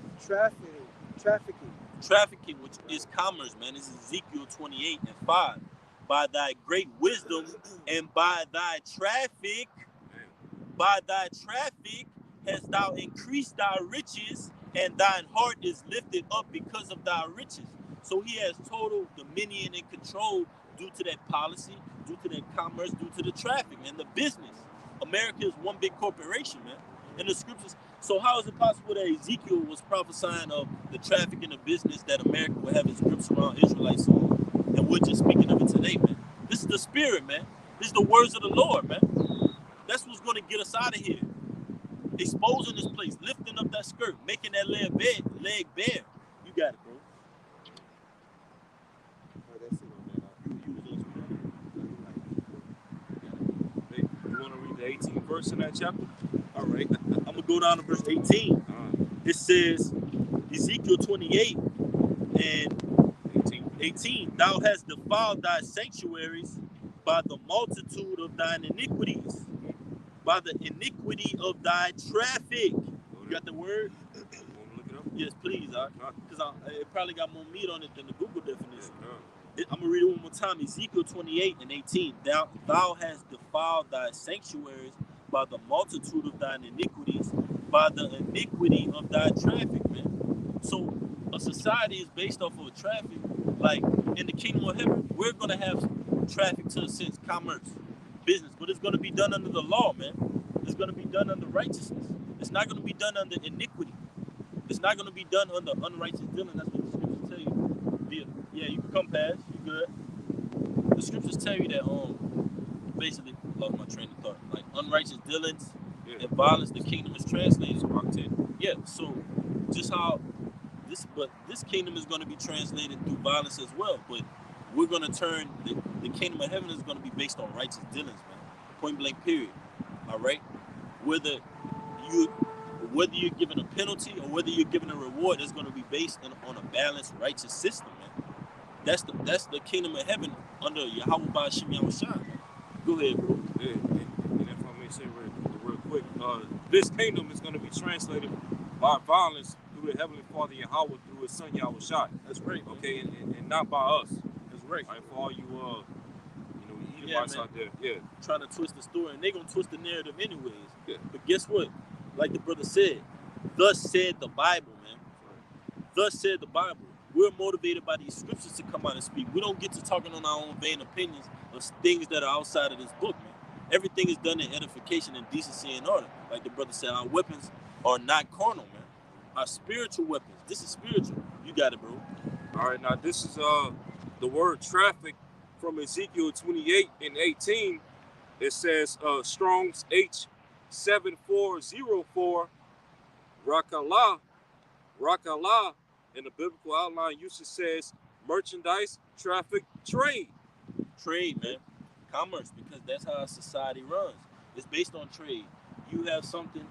Trafficking, which is commerce, man. This is Ezekiel 28 and 5. "By thy great wisdom and by thy traffic hast thou increased thy riches, and thine heart is lifted up because of thy riches." So he has total dominion and control due to that policy, due to that commerce, due to the traffic and the business. America is one big corporation, man. In the scriptures. So how is it possible that Ezekiel was prophesying of the traffic and the business that America would have its grips around Israelites on? And we're just speaking of it today, man. This is the spirit, man. This is the words of the Lord, man. That's what's going to get us out of here. Exposing this place, lifting up that skirt, making that leg bare. You got it, bro. the 18th verse in that chapter? All right. I'm going to go down to verse 18. It says, Ezekiel 28 and 18. Thou hast defiled thy sanctuaries by the multitude of thine iniquities, by the iniquity of thy traffic. You got the word? Want to look it up? Yes, please. Because it probably got more meat on it than the Google definition. Yeah. I'm going to read it one more time. Ezekiel 28 and 18. Thou hast defiled thy sanctuaries by the multitude of thine iniquities, by the iniquity of thy traffic, man. So a society is based off of traffic. Like in the kingdom of heaven, we're going to have traffic to a sense, commerce, business, but it's going to be done under the law, man. It's going to be done under righteousness. It's not going to be done under iniquity. It's not going to be done under unrighteous dealing. That's what the scriptures tell you. Yeah, you can come past. You good. The scriptures tell you that basically, lost my train of thought. Like unrighteous dealings and violence, the kingdom is translated. Yeah. So just how this kingdom is going to be translated through violence as well. But we're going to turn the kingdom of heaven is going to be based on righteous dealings, man. Point blank. Period. All right. Whether you're given a penalty or whether you're given a reward, it's going to be based on a balanced, righteous system, man. That's the kingdom of heaven under Yahweh Ba'Shem Yahushua. Go ahead, bro. Yeah, and if I may say real quick, this kingdom is going to be translated by violence through the Heavenly Father Yahweh through His Son Yahushua. That's right. Okay, and not by us. That's right. Right, for all you Edomites out there, trying to twist the story, and they're gonna twist the narrative anyways. Yeah. But guess what? Like the brother said, thus said the Bible, man. Thus said the Bible. We're motivated by these scriptures to come out and speak. We don't get to talking on our own vain opinions of things that are outside of this book, man. Everything is done in edification and decency and order. Like the brother said, our weapons are not carnal, man. Our spiritual weapons. This is spiritual. You got it, bro. All right, now this is the word traffic from Ezekiel 28 and 18. It says Strong's H7404 Rakala, in the biblical outline usage says merchandise, traffic, trade. Trade, man. Commerce, because that's how a society runs. It's based on trade. You have something,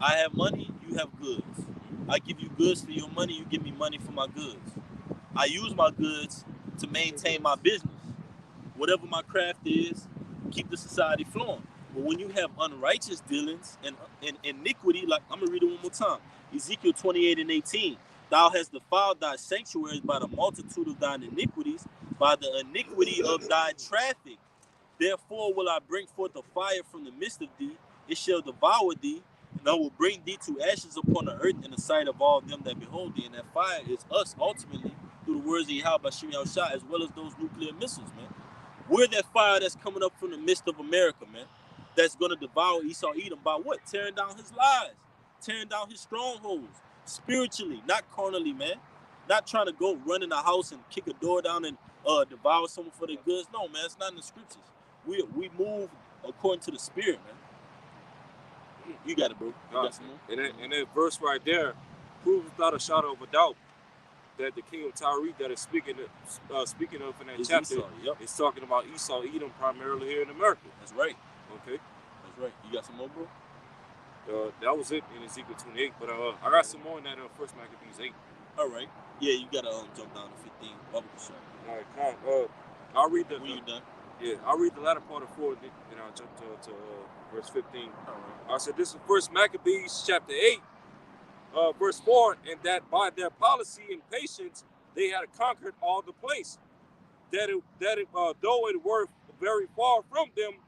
I have money, you have goods. I give you goods for your money, you give me money for my goods. I use my goods to maintain my business. Whatever my craft is, keep the society flowing. But when you have unrighteous dealings and iniquity, like I'm going to read it one more time. Ezekiel 28 and 18. Thou hast defiled thy sanctuaries by the multitude of thine iniquities, by the iniquity of thy traffic. Therefore will I bring forth a fire from the midst of thee, it shall devour thee, and I will bring thee to ashes upon the earth in the sight of all them that behold thee. And that fire is us, ultimately, through the words of Yahweh Ba'Shem Yahushua, as well as those nuclear missiles, man. We're that fire that's coming up from the midst of America, man, that's going to devour Esau Edom by what? Tearing down his lies, tearing down his strongholds, spiritually, not carnally, man. Not trying to go run in the house and kick a door down and devour someone for their goods. No, man, it's not in the scriptures. We move according to the spirit, man. You got it, bro. You got some more? And that verse right there proves without a shadow of a doubt that the king of Tyre that is speaking of in that chapter Esau, is talking about Esau Edom primarily here in America. That's right. Okay. That's right. You got some more, bro? That was it in Ezekiel 28, but I got some more in that First Maccabees 8. All right. Yeah, you gotta jump down to 15. All right, come. I'll read the. When you done? Yeah, I'll read the latter part of 4, then I'll jump to verse 15. All right. I said this is First Maccabees chapter 8, verse 4, and that by their policy and patience they had conquered all the place, though it were very far from them,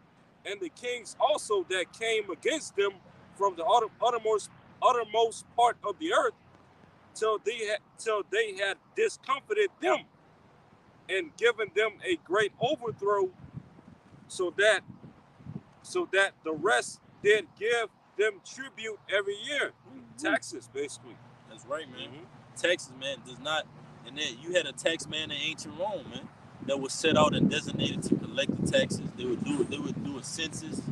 and the kings also that came against them from the uttermost part of the earth, till they had discomfited them and given them a great overthrow, so that the rest did give them tribute every year. Taxes, basically. That's right, man. Taxes, man, does not. And then you had a tax man in ancient Rome, man, that was set out and designated to collect the taxes. They would do a census.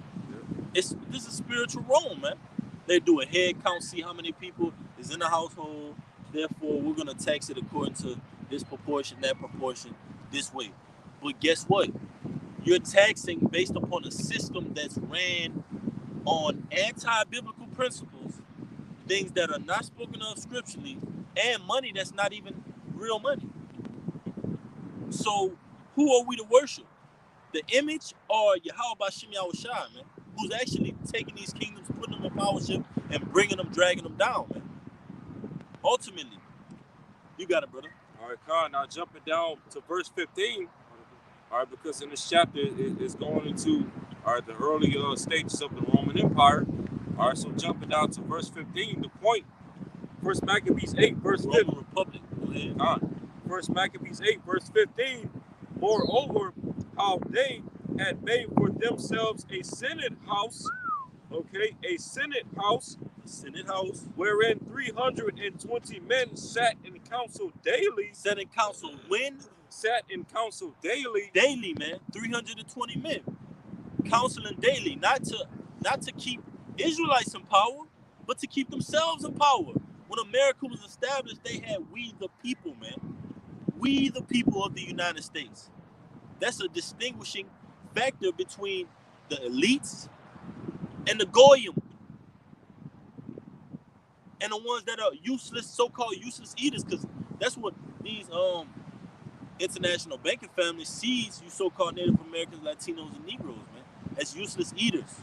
This is spiritual Rome, man. They do a head count, see how many people is in the household. Therefore, we're gonna tax it according to this proportion, that proportion, this way. But guess what? You're taxing based upon a system that's ran on anti-biblical principles, things that are not spoken of scripturally, and money that's not even real money. So who are we to worship? The image or Yahweh Shem Yahushua, man, who's actually taking these kingdoms, putting them in powership, and bringing them, dragging them down, man. Ultimately, you got it, brother. All right, Khan. Now jumping down to verse 15. All right, because in this chapter it's going into the early stages of the Roman Empire. All right, so jumping down to verse 15, the point. First Maccabees 8, verse 15. Roman Republic. Go ahead. First Maccabees 8, verse 15. Moreover, how they had made for themselves a Senate house, okay, a Senate house, wherein 320 men sat in council daily. Sat in council when? Sat in council daily. Daily, man. 320 men. Counseling daily, not to keep Israelites in power, but to keep themselves in power. When America was established, they had we the people, man. We the people of the United States. That's a distinguishing factor between the elites and the goyim. And the ones that are useless, so-called useless eaters, because that's what these international banking families sees you so-called Native Americans, Latinos, and Negroes, man, as useless eaters.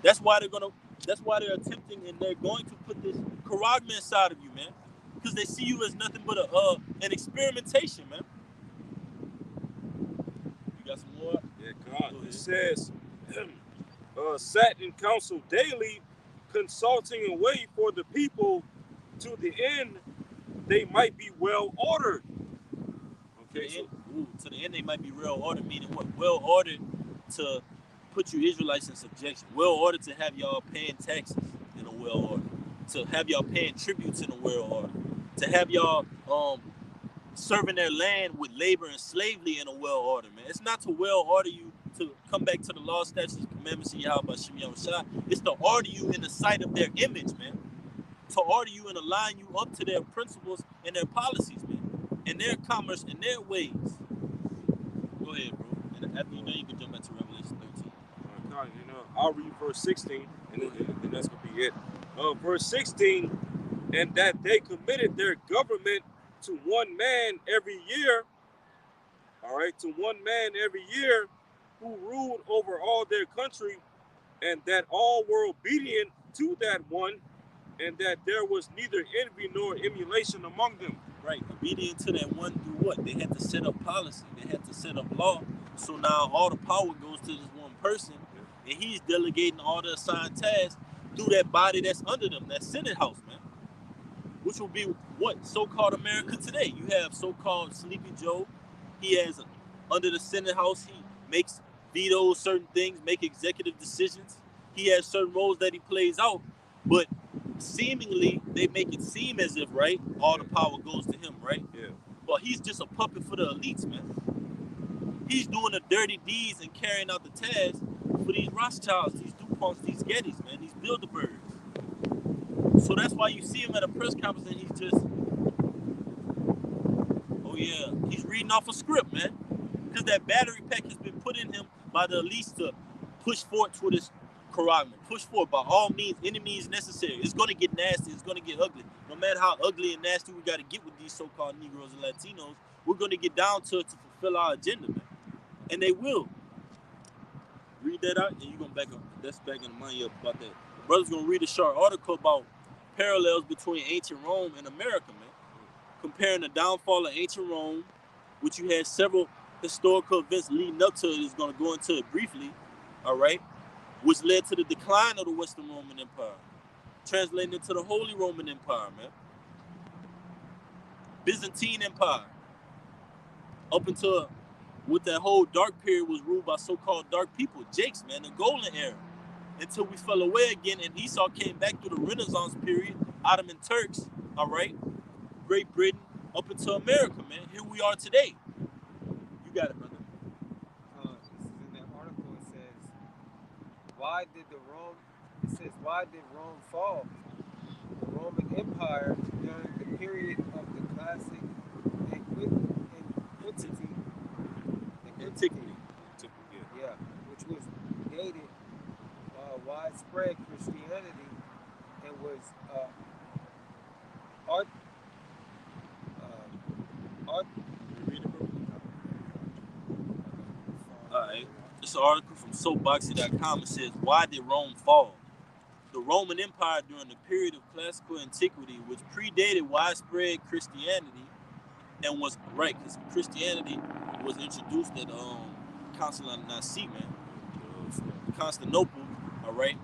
That's why they're attempting, and they're going to put this charagma inside of you, man, because they see you as nothing but an experimentation, man. You got some more? Yeah, God. It says, sat in council daily, consulting a way for the people, to the end they might be well ordered. Okay, to the end they might be well ordered, meaning what? Well ordered to put you Israelites in subjection. Well ordered to have y'all paying taxes in a well order. To have y'all paying tributes in a well order. To have y'all serving their land with labor and slavery in a well order, man. It's not to well order you to come back to the law, statutes, and commandments of Yahweh Shem Yahushua. It's to order you in the sight of their image, man. To order you and align you up to their principles and their policies, man. And their commerce and their ways. Go ahead, bro. And after you know, you can jump back to Revelation 13. I'll read verse 16, and then that's going to be it. Verse 16, and that they committed their government to one man every year, all right, to one man every year, who ruled over all their country, and that all were obedient to that one, and that there was neither envy nor emulation among them. Right, obedient to that one through what? They had to set up policy. They had to set up law. So now all the power goes to this one person, and he's delegating all the assigned tasks through that body that's under them, that Senate House, man. Which will be what? So-called America today. You have so-called Sleepy Joe. He has, under the Senate House, he makes vetoes certain things, make executive decisions. He has certain roles that he plays out, but seemingly they make it seem as if, right, all the power goes to him, right? Yeah. But he's just a puppet for the elites, man. He's doing the dirty deeds and carrying out the tasks for these Rothschilds, these DuPonts, these Gettys, man, these Bilderbergs. So that's why you see him at a press conference and he's just, oh yeah, he's reading off a script, man. Because that battery pack has been put in him by the elites to push forward to this charagma. Push forward by all means, any means necessary. It's going to get nasty. It's going to get ugly. No matter how ugly and nasty we got to get with these so-called Negroes and Latinos, we're going to get down to it to fulfill our agenda, man. And they will. Read that out, and you're going to back up. That's back in the mind about that. The brother's going to read a short article about parallels between ancient Rome and America, man. Comparing the downfall of ancient Rome, which you had several historical events leading up to it, is going to go into it briefly, all right, which led to the decline of the Western Roman Empire, translating into the Holy Roman Empire, man. Byzantine Empire, up until what that whole dark period was ruled by so-called dark people, Jakes, man, the golden era, until we fell away again and Esau came back through the Renaissance period, Ottoman Turks, all right, Great Britain, up until America, man. Here we are today. You got it, brother. This is in that article. It says, why did Rome fall? The Roman Empire during the period of the classic antiquity, which was gated by widespread What? Read it, bro. Alright. It's an article from soapboxy.com. It says, why did Rome fall? The Roman Empire during the period of classical antiquity, which predated widespread Christianity, and was right because Christianity was introduced at Council of Nicaea, man, Constantinople, all right,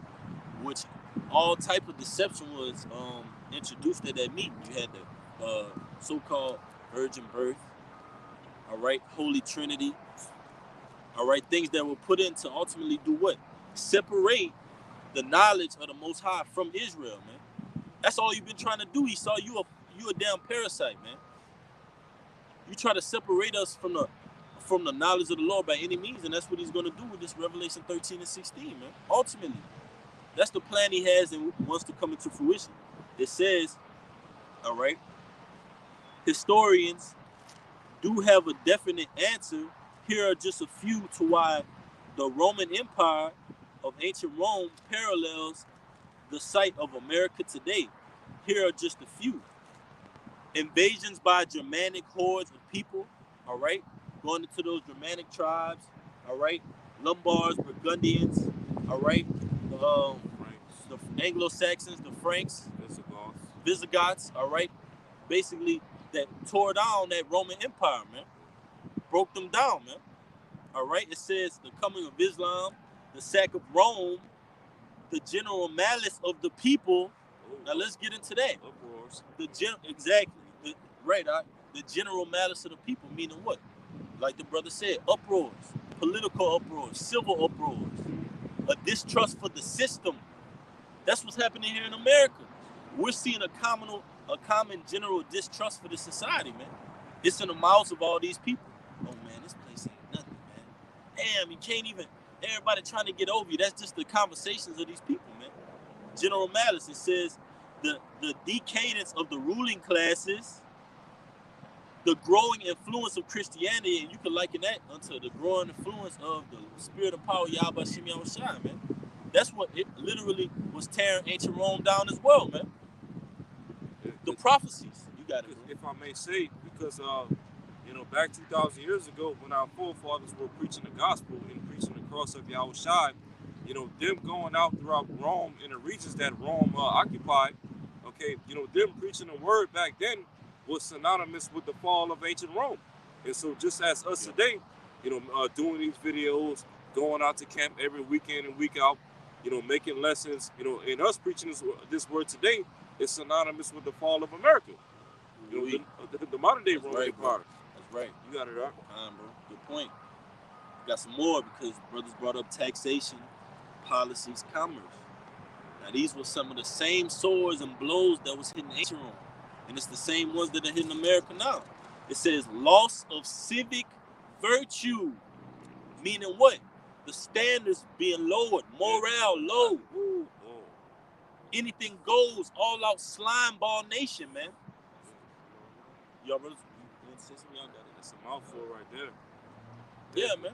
which all type of deception was introduced at that meeting. You had the so-called virgin birth, all right, Holy Trinity, all right, things that were put in to ultimately do what? Separate the knowledge of the Most High from Israel, man. That's all you've been trying to do, Esau. You a damn parasite, man. You try to separate us from the knowledge of the Lord by any means, and that's what he's going to do with this Revelation 13 and 16, man. Ultimately, that's the plan he has and wants to come into fruition. It says, all right, historians do have a definite answer. Here are just a few to why the Roman Empire of ancient Rome parallels the site of America today. Here are just a few. Invasions by Germanic hordes of people, all right, going into those Germanic tribes, all right, Lombards, Burgundians, all right, the Anglo-Saxons, the Franks, Visigoths, all right, basically that tore down that Roman Empire, man, broke them down, man, all right. It says the coming of Islam, the sack of Rome, the general malice of the people. Now let's get into that. Exactly. The general malice of the people, meaning what? Like the brother said, uproars, political uproars, civil uproars, a distrust for the system. That's what's happening here in America. We're seeing a common general distrust for the society, man. It's in the mouths of all these people. Oh man, this place ain't nothing, man. Damn, you can't even. Everybody trying to get over you. That's just the conversations of these people, man. General malice. It says the decadence of the ruling classes, the growing influence of Christianity, and you can liken that unto the growing influence of the spirit of power, Yahweh Shem Yahushua, man. That's what it literally was tearing ancient Rome down as well, man. The prophecies. You got it, bro. If I may say, because back 2,000 years ago, when our forefathers were preaching the gospel and preaching the cross of Yahushua, them going out throughout Rome in the regions that Rome occupied, okay, them preaching the word back then was synonymous with the fall of ancient Rome. And so just as us today, doing these videos, going out to camp every weekend and week out, making lessons, and us preaching this word today is synonymous with the fall of America. The modern day Roman Empire. That's right. You got it right. Bro. Good point. Got some more because brothers brought up taxation, policies, commerce. Now these were some of the same swords and blows that was hitting ancient Rome. And it's the same ones that are hitting America now. It says loss of civic virtue. Meaning what? The standards being lowered, morale low. Anything goes, all out slime ball nation, man. Y'all brothers, y'all got it. That's a mouthful right there. Yeah, man.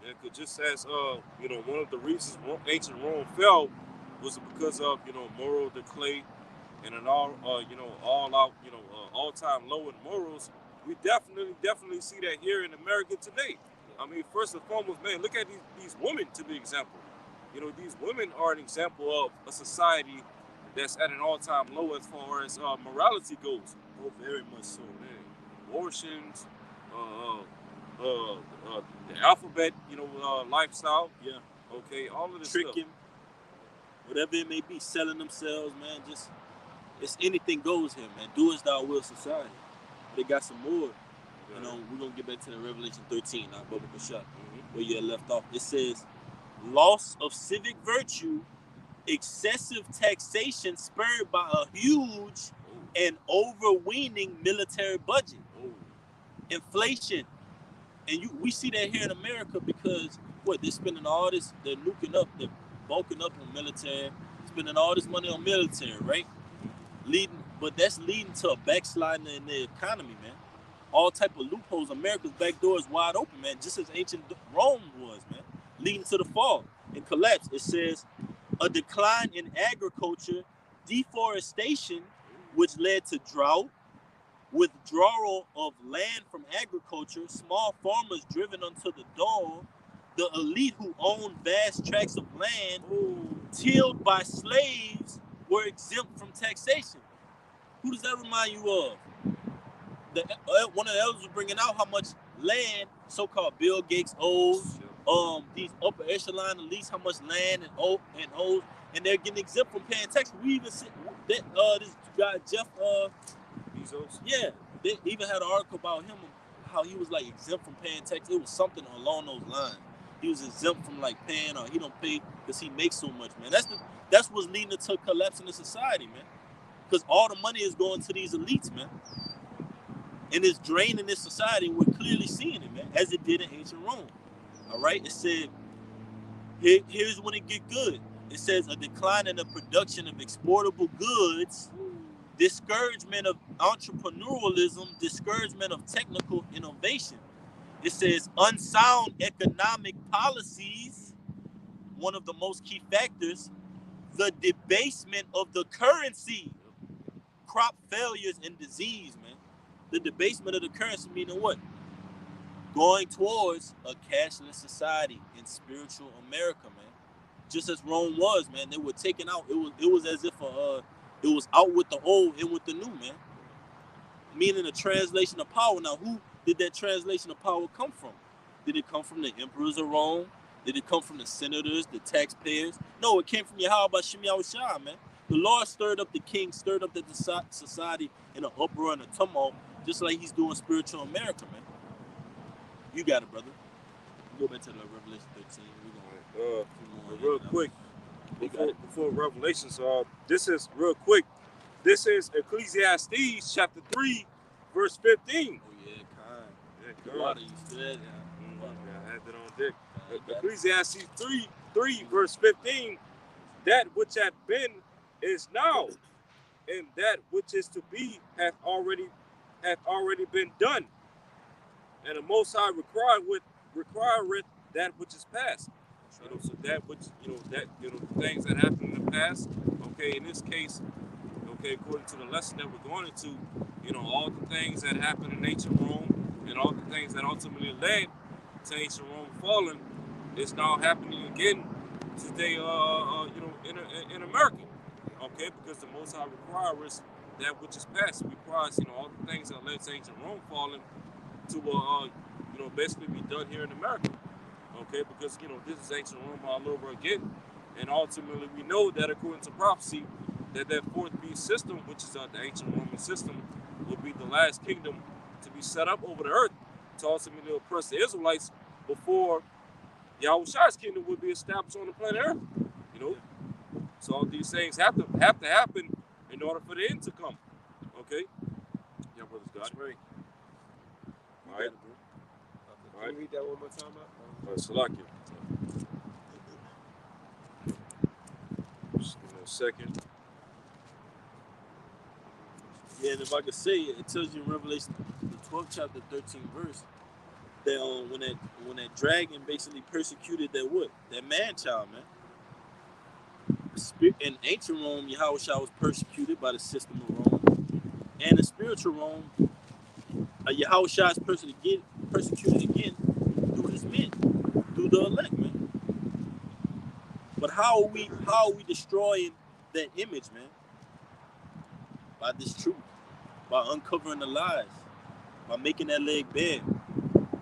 Yeah, because just as one of the reasons ancient Rome fell was because of moral decay and an all out all-time low in morals. We definitely see that here in America today. I mean, first and foremost, man, look at these women to be example. These women are an example of a society that's at an all-time low as far as morality goes. Oh, very much so, man. Abortions, the alphabet, lifestyle. Yeah. Okay, all of this tricking, whatever it may be, selling themselves, man. Just it's anything goes here, man. Do as thou will society. They got some more. Yeah. We're gonna get back to the Revelation 13, not biblical shot, where you had left off. It says, loss of civic virtue, excessive taxation spurred by a huge and overweening military budget, inflation, and we see that here in America because they're spending all this, they're nuking up, they're bulking up on military, spending all this money on military, right? But that's leading to a backsliding in the economy, man. All type of loopholes. America's back door is wide open, man, just as ancient Rome was, man, leading to the fall and collapse. It says a decline in agriculture, deforestation, which led to drought, withdrawal of land from agriculture, small farmers driven unto the dawn, the elite who owned vast tracts of land tilled by slaves were exempt from taxation. Who does that remind you of? One of the elders was bringing out how much land so-called Bill Gates owes, these upper echelon elites, how much land and owes, and they're getting exempt from paying tax. We even see that this guy Jeff Bezos. Yeah, they even had an article about him, how he was like exempt from paying tax. It was something along those lines. He was exempt from like paying, or he don't pay because he makes so much, man. That's what's leading to collapsing the society, man. Because all the money is going to these elites, man. And it's draining this society. We're clearly seeing it, man, as it did in ancient Rome. All right? It said, here's when it get good. It says a decline in the production of exportable goods, discouragement of entrepreneurialism, discouragement of technical innovation. It says unsound economic policies, one of the most key factors, the debasement of the currency, crop failures and disease, man. The debasement of the currency meaning what? Going towards a cashless society in spiritual America, man. Just as Rome was, man. They were taking out. It was as if it was out with the old, in with the new, man. Meaning a translation of power. Now, who did that translation of power come from? Did it come from the emperors of Rome? Did it come from the senators, the taxpayers? No, it came from Yahweh Bashim Yahushua, man. The Lord stirred up the king, stirred up the society in an uproar and a tumult, just like he's doing spiritual America, man. You got it, brother. Go back to the Revelation 13. We're going real quick, before Revelation, so this is real quick. This is Ecclesiastes chapter 3, verse 15. Oh, yeah, kind. Yeah, kind. Water, you said, I had that on deck. Ecclesiastes 3, verse 15. That which hath been is now, and that which is to be hath already been done. And the Most High requireth that which is past. So that which things that happened in the past. Okay, in this case, okay, according to the lesson that we're going into, all the things that happened in ancient Rome and all the things that ultimately led to ancient Rome falling is now happening again today, in America. Okay, because the Most High requires that which is past. It requires, all the things that led to ancient Rome falling to, basically be done here in America. Okay, because, this is ancient Rome all over again. And ultimately, we know that according to prophecy, that fourth beast system, which is the ancient Roman system, will be the last kingdom to be set up over the earth to ultimately oppress the Israelites before Yahushua's kingdom would be established on the planet Earth. So all these things have to happen in order for the end to come. Okay? Yeah, brothers, got it. Right. All right. Can you read that one more time, All right, Salakia. Just give me a second. Yeah, and if I could say it, it tells you in Revelation, the 12th chapter, 13th verse, that when that dragon basically persecuted that man child, man. In ancient Rome, Yahushua was persecuted by the system of Rome, and in spiritual Rome, Yahushua is persecuted again through his men, through the elect, man. But how are we destroying that image, man? By this truth, by uncovering the lies, by making that leg bare,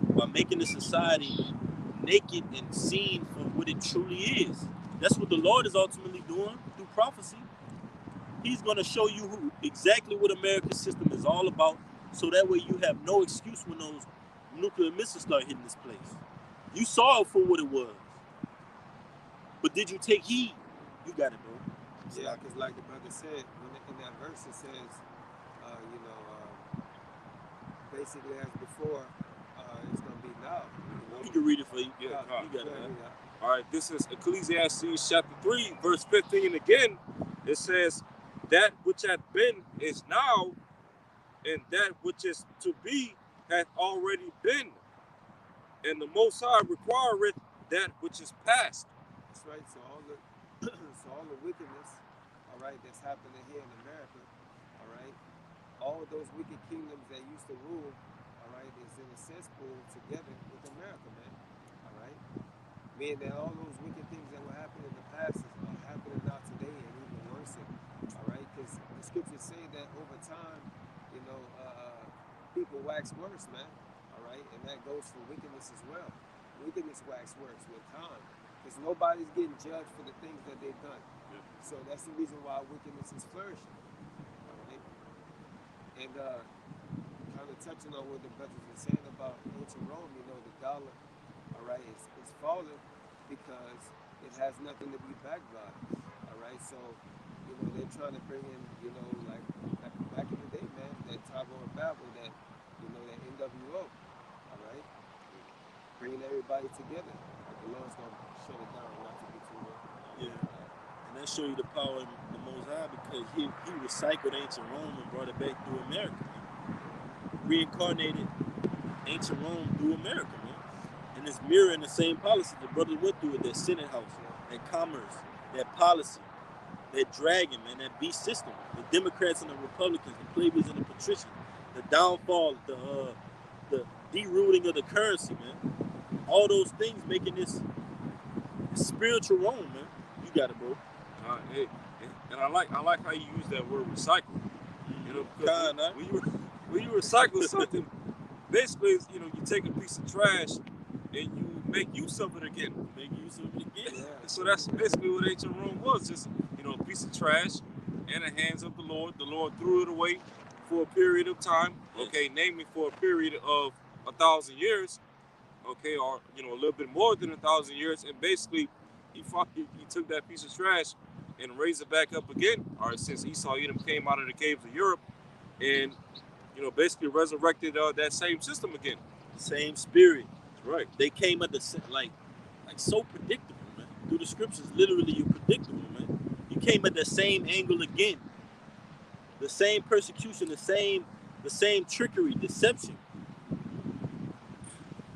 by making the society naked and seen for what it truly is. That's what the Lord is ultimately doing through prophecy. He's going to show you exactly what America's system is all about, so that way you have no excuse when those nuclear missiles start hitting this place. You saw it for what it was. But did you take heed? You got it, bro. Yeah, because like the brother said, in that verse it says, basically as before, it's going to be now. You can read it for you. Yeah, you got it, man. All right, this is Ecclesiastes chapter 3, verse 15 again. It says, that which hath been is now, and that which is to be hath already been. And the Most High requireth that which is past. That's right. So all the wickedness, all right, that's happening here in America, all right, all those wicked kingdoms that used to rule, all right, is in a sense pulled together with America, man. All right, meaning that all those wicked things that were happening in the past are happening now today and even worse. All right, because the scriptures say that over time, you know, people wax worse, man. All right, and that goes for wickedness as well. Wickedness wax worse with time, because nobody's getting judged for the things that they've done. Yeah. So that's the reason why wickedness is flourishing. All right, and kind of touching on what the brothers were saying about ancient Rome, you know, the dollar, all right, is falling because it has nothing to be backed by. All right, so you know they're trying to bring in, you know, like back in the day, man, that Tower of Babel, that you know that NWO, all right, bringing everybody together. Like the Lord's gonna shut it down, not to be too long. Yeah. And that show you the power of the Most High, because he recycled ancient Rome and brought it back through America, man. Reincarnated ancient Rome through America, man. And it's mirroring the same policy the brothers went through with that Senate House, that commerce, that policy, that dragon, man, that beast system. The Democrats and the Republicans, the plebeians and the patricians, the downfall, the derooting of the currency, man. All those things making this spiritual Rome, man. You got it, bro. And I like how you use that word recycle. You know, because when you recycle something, basically, you know, you take a piece of trash and you make use of it again. Yeah. So that's basically what ancient Rome was. Just, you know, a piece of trash in the hands of the Lord. The Lord threw it away for a period of time. Okay, namely for a period of 1,000 years. Okay, or, you know, a little bit more than 1,000 years. And basically, he took that piece of trash and raised it back up again. All right, since Esau Edom came out of the caves of Europe and, you know, basically resurrected that same system again. Same spirit. Right. They came at the like so predictable, man. Through the scriptures, literally, you're predictable, man. You came at the same angle again. The same persecution, the same trickery, deception.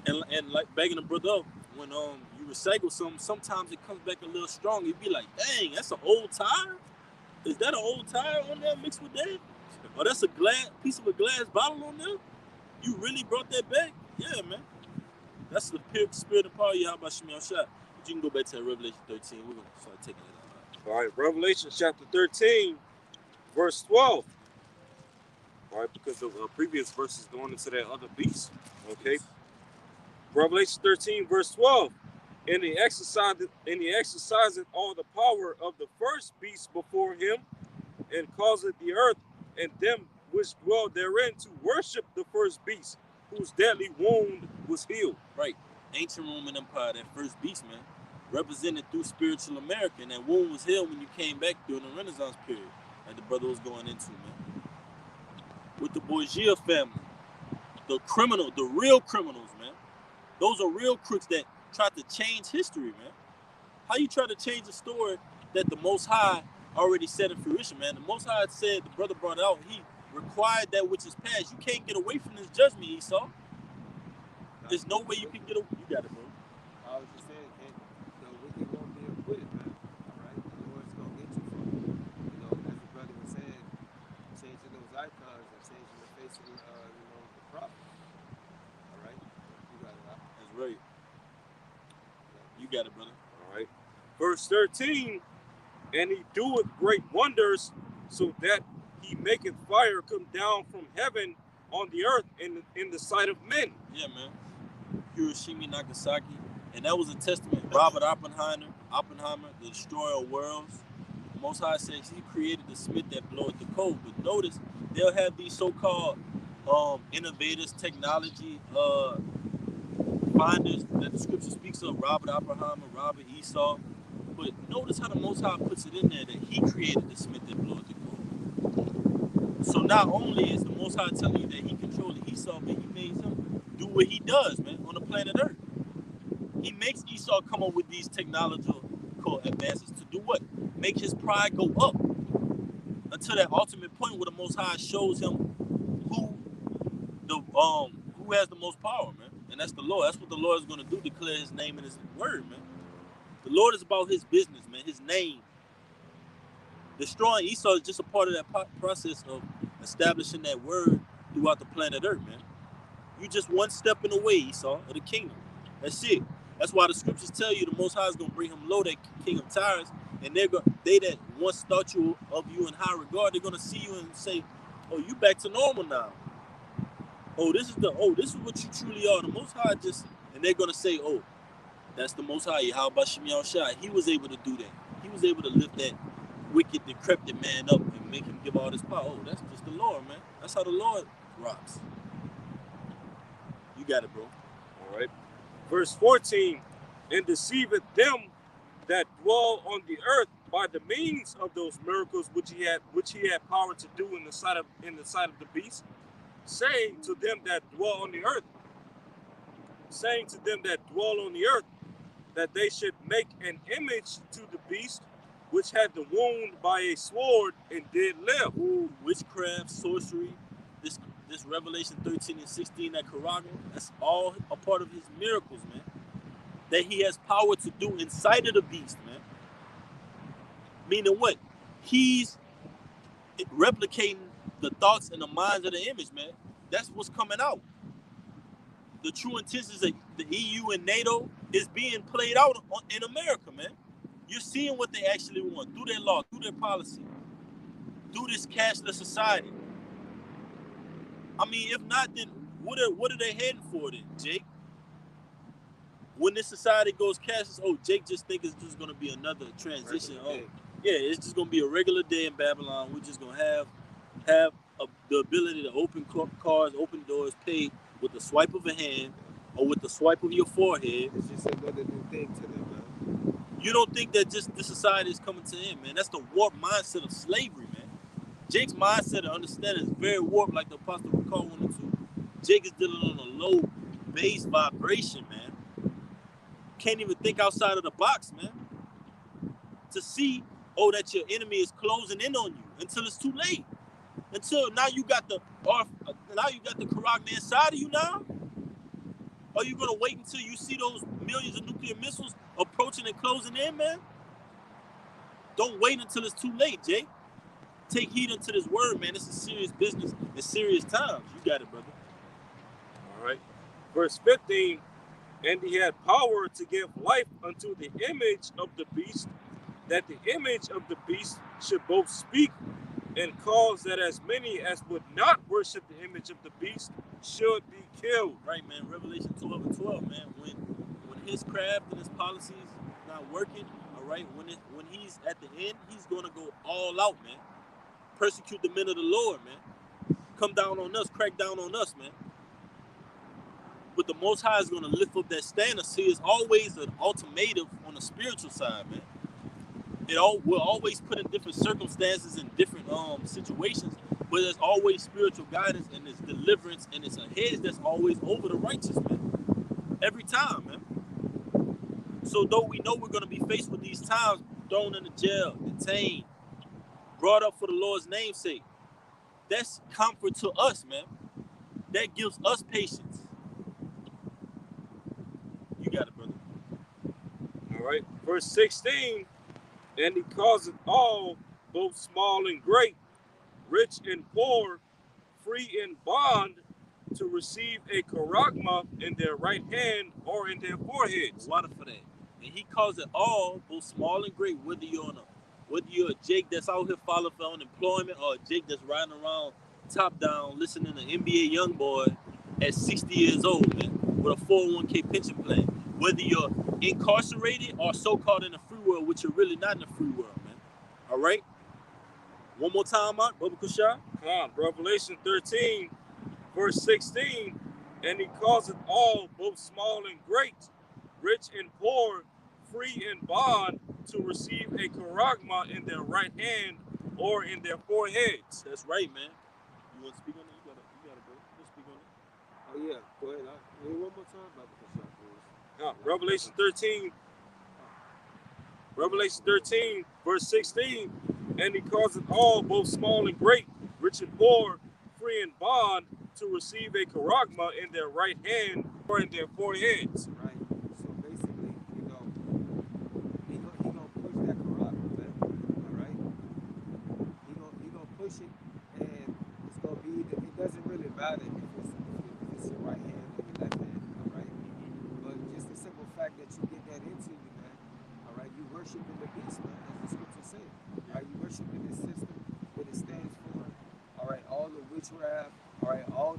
And like begging the brother up, when you recycle something, sometimes it comes back a little strong. You'd be like, dang, that's an old tire? Is that an old tire on there mixed with that? Or that's a piece of a glass bottle on there? You really brought that back? Yeah, man. That's the spirit and power of Yahweh Shemi Shah. But you can go back to Revelation 13. We're going to start taking it out. All right, Revelation chapter 13, verse 12. All right, because the previous verse is going into that other beast. Okay. Revelation 13, verse 12. And he exerciseth all the power of the first beast before him, and causeth the earth and them which dwell therein to worship the first beast, whose deadly wound was healed. Right. Ancient Roman Empire, that first beast, man, represented through spiritual America, and that wound was healed when you came back during the Renaissance period, like the brother was going into, man. With the Borgia family, the real criminals, man. Those are real crooks that tried to change history, man. How you try to change a story that the Most High already set in fruition, man? The Most High said, the brother brought it out, he required that which is past. You can't get away from this judgment, Esau. There's no way you can get away. You got it, bro. I was just saying, the wicked won't be acquitted, man. All right, the Lord's gonna get you for it. You know, as the brother was saying, changing those icons and changing the face of the prophet. All right, you got it. That's right. You got it, brother. All right. Verse 13, and he doeth great wonders, so that he maketh fire come down from heaven on the earth in the sight of men. Yeah, man. Hiroshima, Nagasaki, and that was a testament. Robert Oppenheimer, the destroyer of worlds. The Most High says he created the smith that bloweth the coal. But notice, they'll have these so-called innovators, technology finders that the scripture speaks of, Robert Oppenheimer, Robert Esau. But notice how the Most High puts it in there that he created the smith that bloweth the coal. So not only is the Most High telling you that he controlled Esau, but he made him do what he does, man, on the planet Earth. He makes Esau come up with these technological advances to do what? Make his pride go up until that ultimate point where the Most High shows him who has the most power, man. And that's the Lord. That's what the Lord is going to do, declare his name and his word, man. The Lord is about his business, man, his name. Destroying Esau is just a part of that process of establishing that word throughout the planet Earth, man. You just one step in the way, Esau, of the kingdom. That's it. That's why the scriptures tell you the Most High is gonna bring him low, that king of tyrants, and they that once thought you of you in high regard, they're gonna see you and say, "Oh, you back to normal now. This is what you truly are." The Most High and they're gonna say, "Oh, that's the Most High. How about Shemiel Shai? He was able to do that. He was able to lift that wicked, decrepit man up and make him give all this power. Oh, that's just the Lord, man. That's how the Lord rocks." You got it, bro. All right. Verse 14, and deceiveth them that dwell on the earth by the means of those miracles which he had power to do in the sight of the beast, saying to them that dwell on the earth, that they should make an image to the beast, which had the wound by a sword and did live. Ooh, witchcraft, sorcery, this Revelation 13 and 16, that Karago, that's all a part of his miracles, man. That he has power to do inside of the beast, man. Meaning what? He's replicating the thoughts and the minds of the image, man. That's what's coming out. The true intentions of the EU and NATO is being played out in America, man. You're seeing what they actually want through their law, through their policy, through this cashless society. I mean, if not, then what are they heading for then, Jake? When this society goes cashless, Jake just think it's just going to be another transition. Yeah, it's just going to be a regular day in Babylon. We're just going to have the ability to open cars, open doors, pay with the swipe of a hand or with the swipe of your forehead. It's just another new thing to them, man. You don't think that just the society is coming to end, man? That's the warped mindset of slavery, man. Jake's mindset and understanding is very warped, like the Apostle Recall went into. Jake is dealing on a low base vibration, man. Can't even think outside of the box, man. To see, that your enemy is closing in on you until it's too late. Until now you got the Karag inside of you now? Are you gonna wait until you see those millions of nuclear missiles approaching and closing in, man? Don't wait until it's too late, Jake. Take heed unto this word, man. This is serious business. It's serious times. You got it, brother. All right. Verse 15, and he had power to give life unto the image of the beast, that the image of the beast should both speak and cause that as many as would not worship the image of the beast should be killed. Right, man. Revelation 12 and 12, man. When his craft and his policies not working, all right, when he's at the end, he's going to go all out, man. Persecute the men of the Lord, man. Come down on us, crack down on us, man. But the Most High is going to lift up that standard. See, it's always an ultimatum on the spiritual side, man. We're always put in different circumstances and different situations, but there's always spiritual guidance and there's deliverance and it's a hedge that's always over the righteous, man. Every time, man. So though we know we're going to be faced with these times, thrown into jail, detained, brought up for the Lord's name's sake, that's comfort to us, man. That gives us patience. You got it, brother. All right. Verse 16, and he causeth all, both small and great, rich and poor, free and bond, to receive a charagma in their right hand or in their foreheads. Water for that. And he calls it all, both small and great, whether you're a Jake that's out here filing for unemployment or a Jake that's riding around top down listening to NBA Youngboy at 60 years old, man, with a 401k pension plan. Whether you're incarcerated or so-called in the free world, which you're really not in the free world, man. All right? One more time, Mark, Bubba Kushar. Come on, Revelation 13, verse 16, and he causeth all, both small and great, rich and poor, free and bond, to receive a charagma in their right hand or in their foreheads. That's right, man. You want to speak on it? You got it, bro. You speak on it. Oh yeah, go ahead. One more time, Bubba Kushar, please. Revelation 13, verse 16, and he causeth all, both small and great, rich and poor, free and bond, to receive a charagma in their right hand or in their foreheads. Right. So basically, he gonna push that charagma, man. All right. He gonna push it, and it's doesn't really matter if it's your right hand or your left hand, all right? But just the simple fact that you get that into you, man, all right? You worshiping the beast, man, as the scripture says. All right, you worshiping this system that it stands for, all right, all the witchcraft, all right, all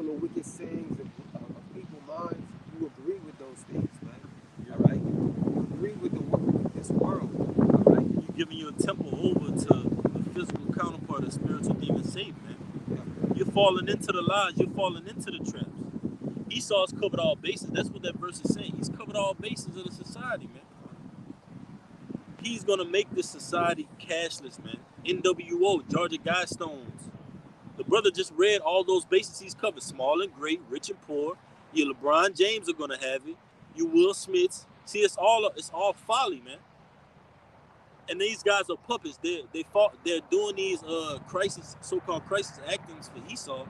the wicked sayings of people's minds. You agree with those things, man. All right, you agree with this world. All right, You giving your temple over to the physical counterpart of spiritual demon Satan, man. yeah, You're falling into the lies. You're falling into the traps. Esau's covered all bases. That's what that verse is saying. He's covered all bases of the society, man. He's gonna make this society cashless, man. NWO, Georgia Guidestones. The brother just read all those bases he's covered: small and great, rich and poor. Your LeBron James are gonna have it. You Will Smiths. See, it's all folly, man. And these guys are puppets. They're doing these so-called crisis actings for Esau,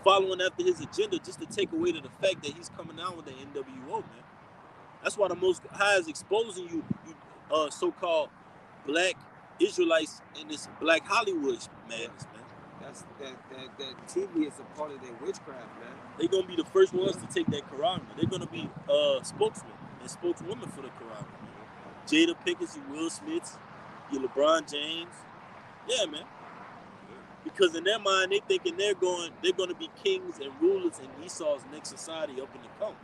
following after his agenda just to take away to the fact that he's coming down with the NWO, man. That's why the Most High is exposing you so-called black Israelites in this black Hollywood madness, man. that TV is a part of their witchcraft, man. They're gonna be the first ones to take that Quran. They're gonna be spokesmen and spokeswomen for the Quran. Jada Pinkett, your Will Smiths, your LeBron James. Yeah, man. Because in their mind, they thinking they're gonna be kings and rulers in Esau's next society up in the come.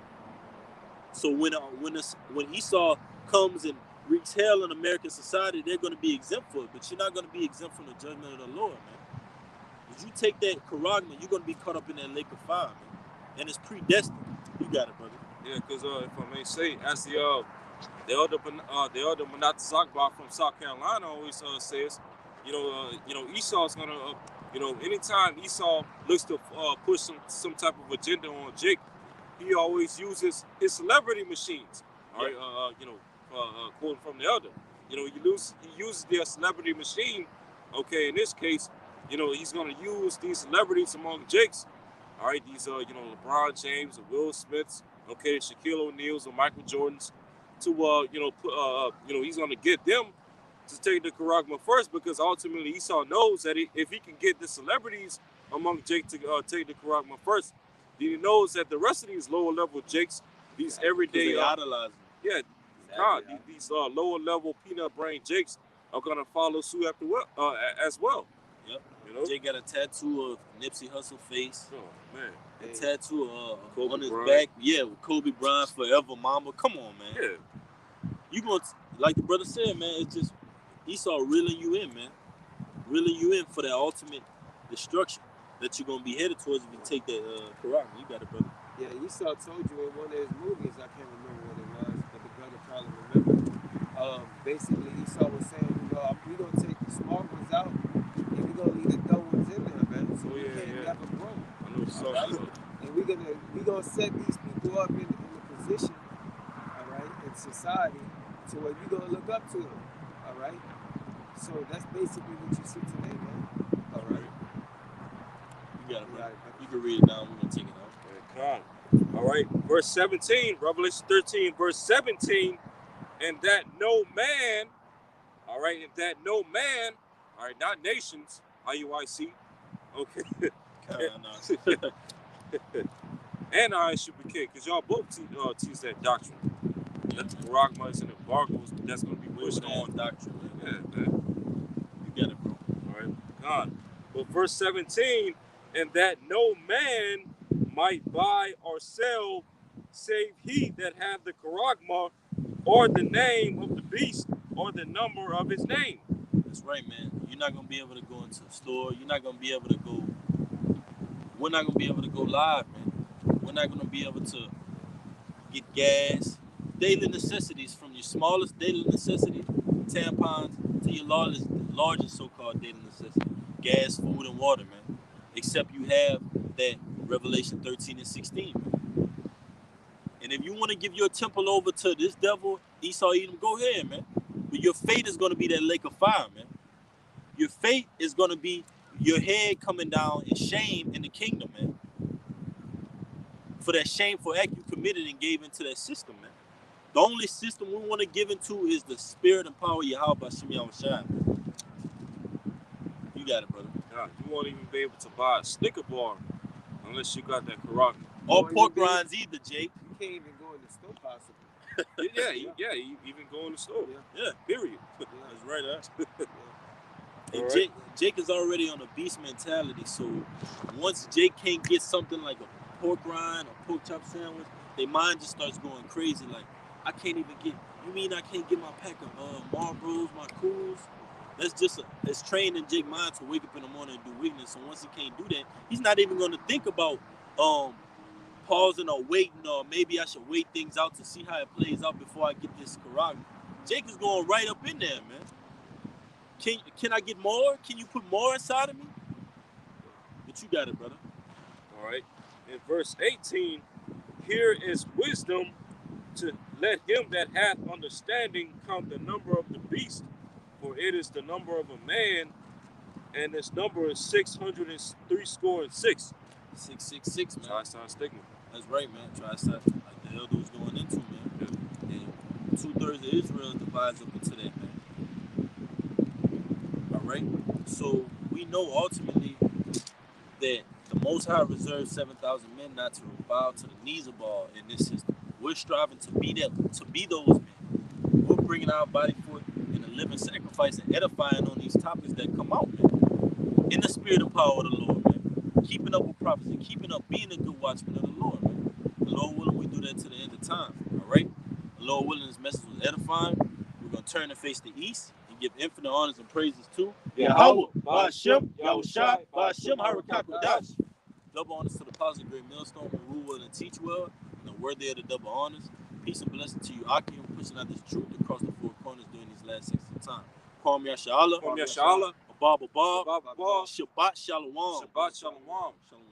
So when Esau comes and wreaks hell in American society, they're gonna be exempt for it. But you're not gonna be exempt from the judgment of the Lord, man. If you take that Quran, you're gonna be caught up in that lake of fire, man. And it's predestined. You got it, brother. Yeah, because if I may say, as the elder Manat Zakbar from South Carolina always says, Esau's gonna, anytime Esau looks to push some type of agenda on Jake, he always uses his celebrity machines. All right, quoting from the elder, he uses their celebrity machine. Okay, in this case, he's gonna use these celebrities among Jake's. All right, these LeBron James, and Will Smiths, okay, Shaquille O'Neal's, and Michael Jordans, to he's gonna get them to take the Karagma first, because ultimately Esau knows that if he can get the celebrities among Jake to take the Karagma first, then he knows that the rest of these lower level Jakes, these everyday they idolize him. Yeah, exactly. These lower level peanut brain Jakes are gonna follow suit after as well. Yep. Jake got a tattoo of Nipsey Hussle face. Oh man. A tattoo on his Bryant. back. Yeah, with Kobe Bryant forever, mama. Come on, man. Yeah. You gonna, like the brother said, man, it's just Esau reeling you in, man. Reeling you in for that ultimate destruction that you're gonna be headed towards if you take that Quran. You got it, brother. Yeah, Esau told you in one of his movies, I can't remember what it was, but the brother probably remember. Basically, Esau was saying, we're going to take the smart ones out, and we're going to leave the dumb ones in there, man, so we can't never grow. I know so. Right? And we're gonna set these people up in the position, all right, in society, to where you're going to look up to them, all right? So that's basically what you see today, man, all right? You got it, bro. You can read it down. We're going to take it out. All right, verse 17, Revelation 13, verse 17, and that no man, all right, not nations, IUIC, okay, and I should be king, because y'all both teach that doctrine. That the Qaragmas and embargoes, that's going to be pushed on. Doctrine, man. Yeah, man. You got it, bro. All right, God. But verse 17, and that no man might buy or sell, save he that hath the Qaragma, or the name of the beast, or the number of his name. That's right, man. You're not going to be able to go into the store. You're not going to be able to go. We're not going to be able to go live, man. We're not going to be able to get gas. Daily necessities, from your smallest daily necessity, tampons, to your largest so-called daily necessity, gas, food, and water, man. Except you have that Revelation 13 and 16, man. And if you want to give your temple over to this devil, Esau, Edom, go ahead, man. But your fate is going to be that lake of fire, man. Your fate is going to be your head coming down in shame in the kingdom, man. For that shameful act you committed and gave into that system, man. The only system we want to give into is the spirit and power of Yahweh by Shem Yahushua. You got it, brother. God, you won't even be able to buy a Snicker bar unless you got that Quran. Or pork rinds either, Jake. You can't even go in the store possibly. Even go in the store. Yeah. Period. That's right, huh? And All Jake is already on a beast mentality, so once Jake can't get something like a pork rind or pork chop sandwich, their mind just starts going crazy. Like, I can't even get, you mean I can't get my pack of Marlboros, my Cools? It's training Jake's mind to wake up in the morning and do weakness. So once he can't do that, he's not even going to think about pausing or waiting, or maybe I should wait things out to see how it plays out before I get this karate. Jake is going right up in there, man. Can I get more? Can you put more inside of me? But you got it, brother. All right. In verse 18, here is wisdom to let him that hath understanding count the number of the beast, for it is the number of a man, and its number is 636. 666, man. Tri-sign stigma. That's right, man. Tri-sign, like the elder was going into, man. And 2/3 of Israel divides up into that, man. All right. So we know ultimately that the Most High reserved 7,000 men not to bow to the knees of Baal in this system. We're striving to be those men. We're bringing our body forth in a living sacrifice and edifying on these topics that come out, man. In the spirit and power of the Lord, man. Keeping up with prophecy, keeping up, being a good watchman of the Lord, man. The Lord willing, we do that to the end of time, all right? The Lord willing, this message was edifying. We're going to turn and face the east and give infinite honors and praises to Yahweh, Ba'ashem, Yahushai, Ba'ashem, Harakakadash. Double honors to the positive great millstone who rule well and teach well, and are worthy of the double honors. Peace and blessing to you, Akim, pushing out this truth across the four corners during these last 60 times. Kwam Yasha'Allah, Kwam Yasha'Allah, Abab, Abab, Shabbat Shalom. Shabbat Shalom. Shalom.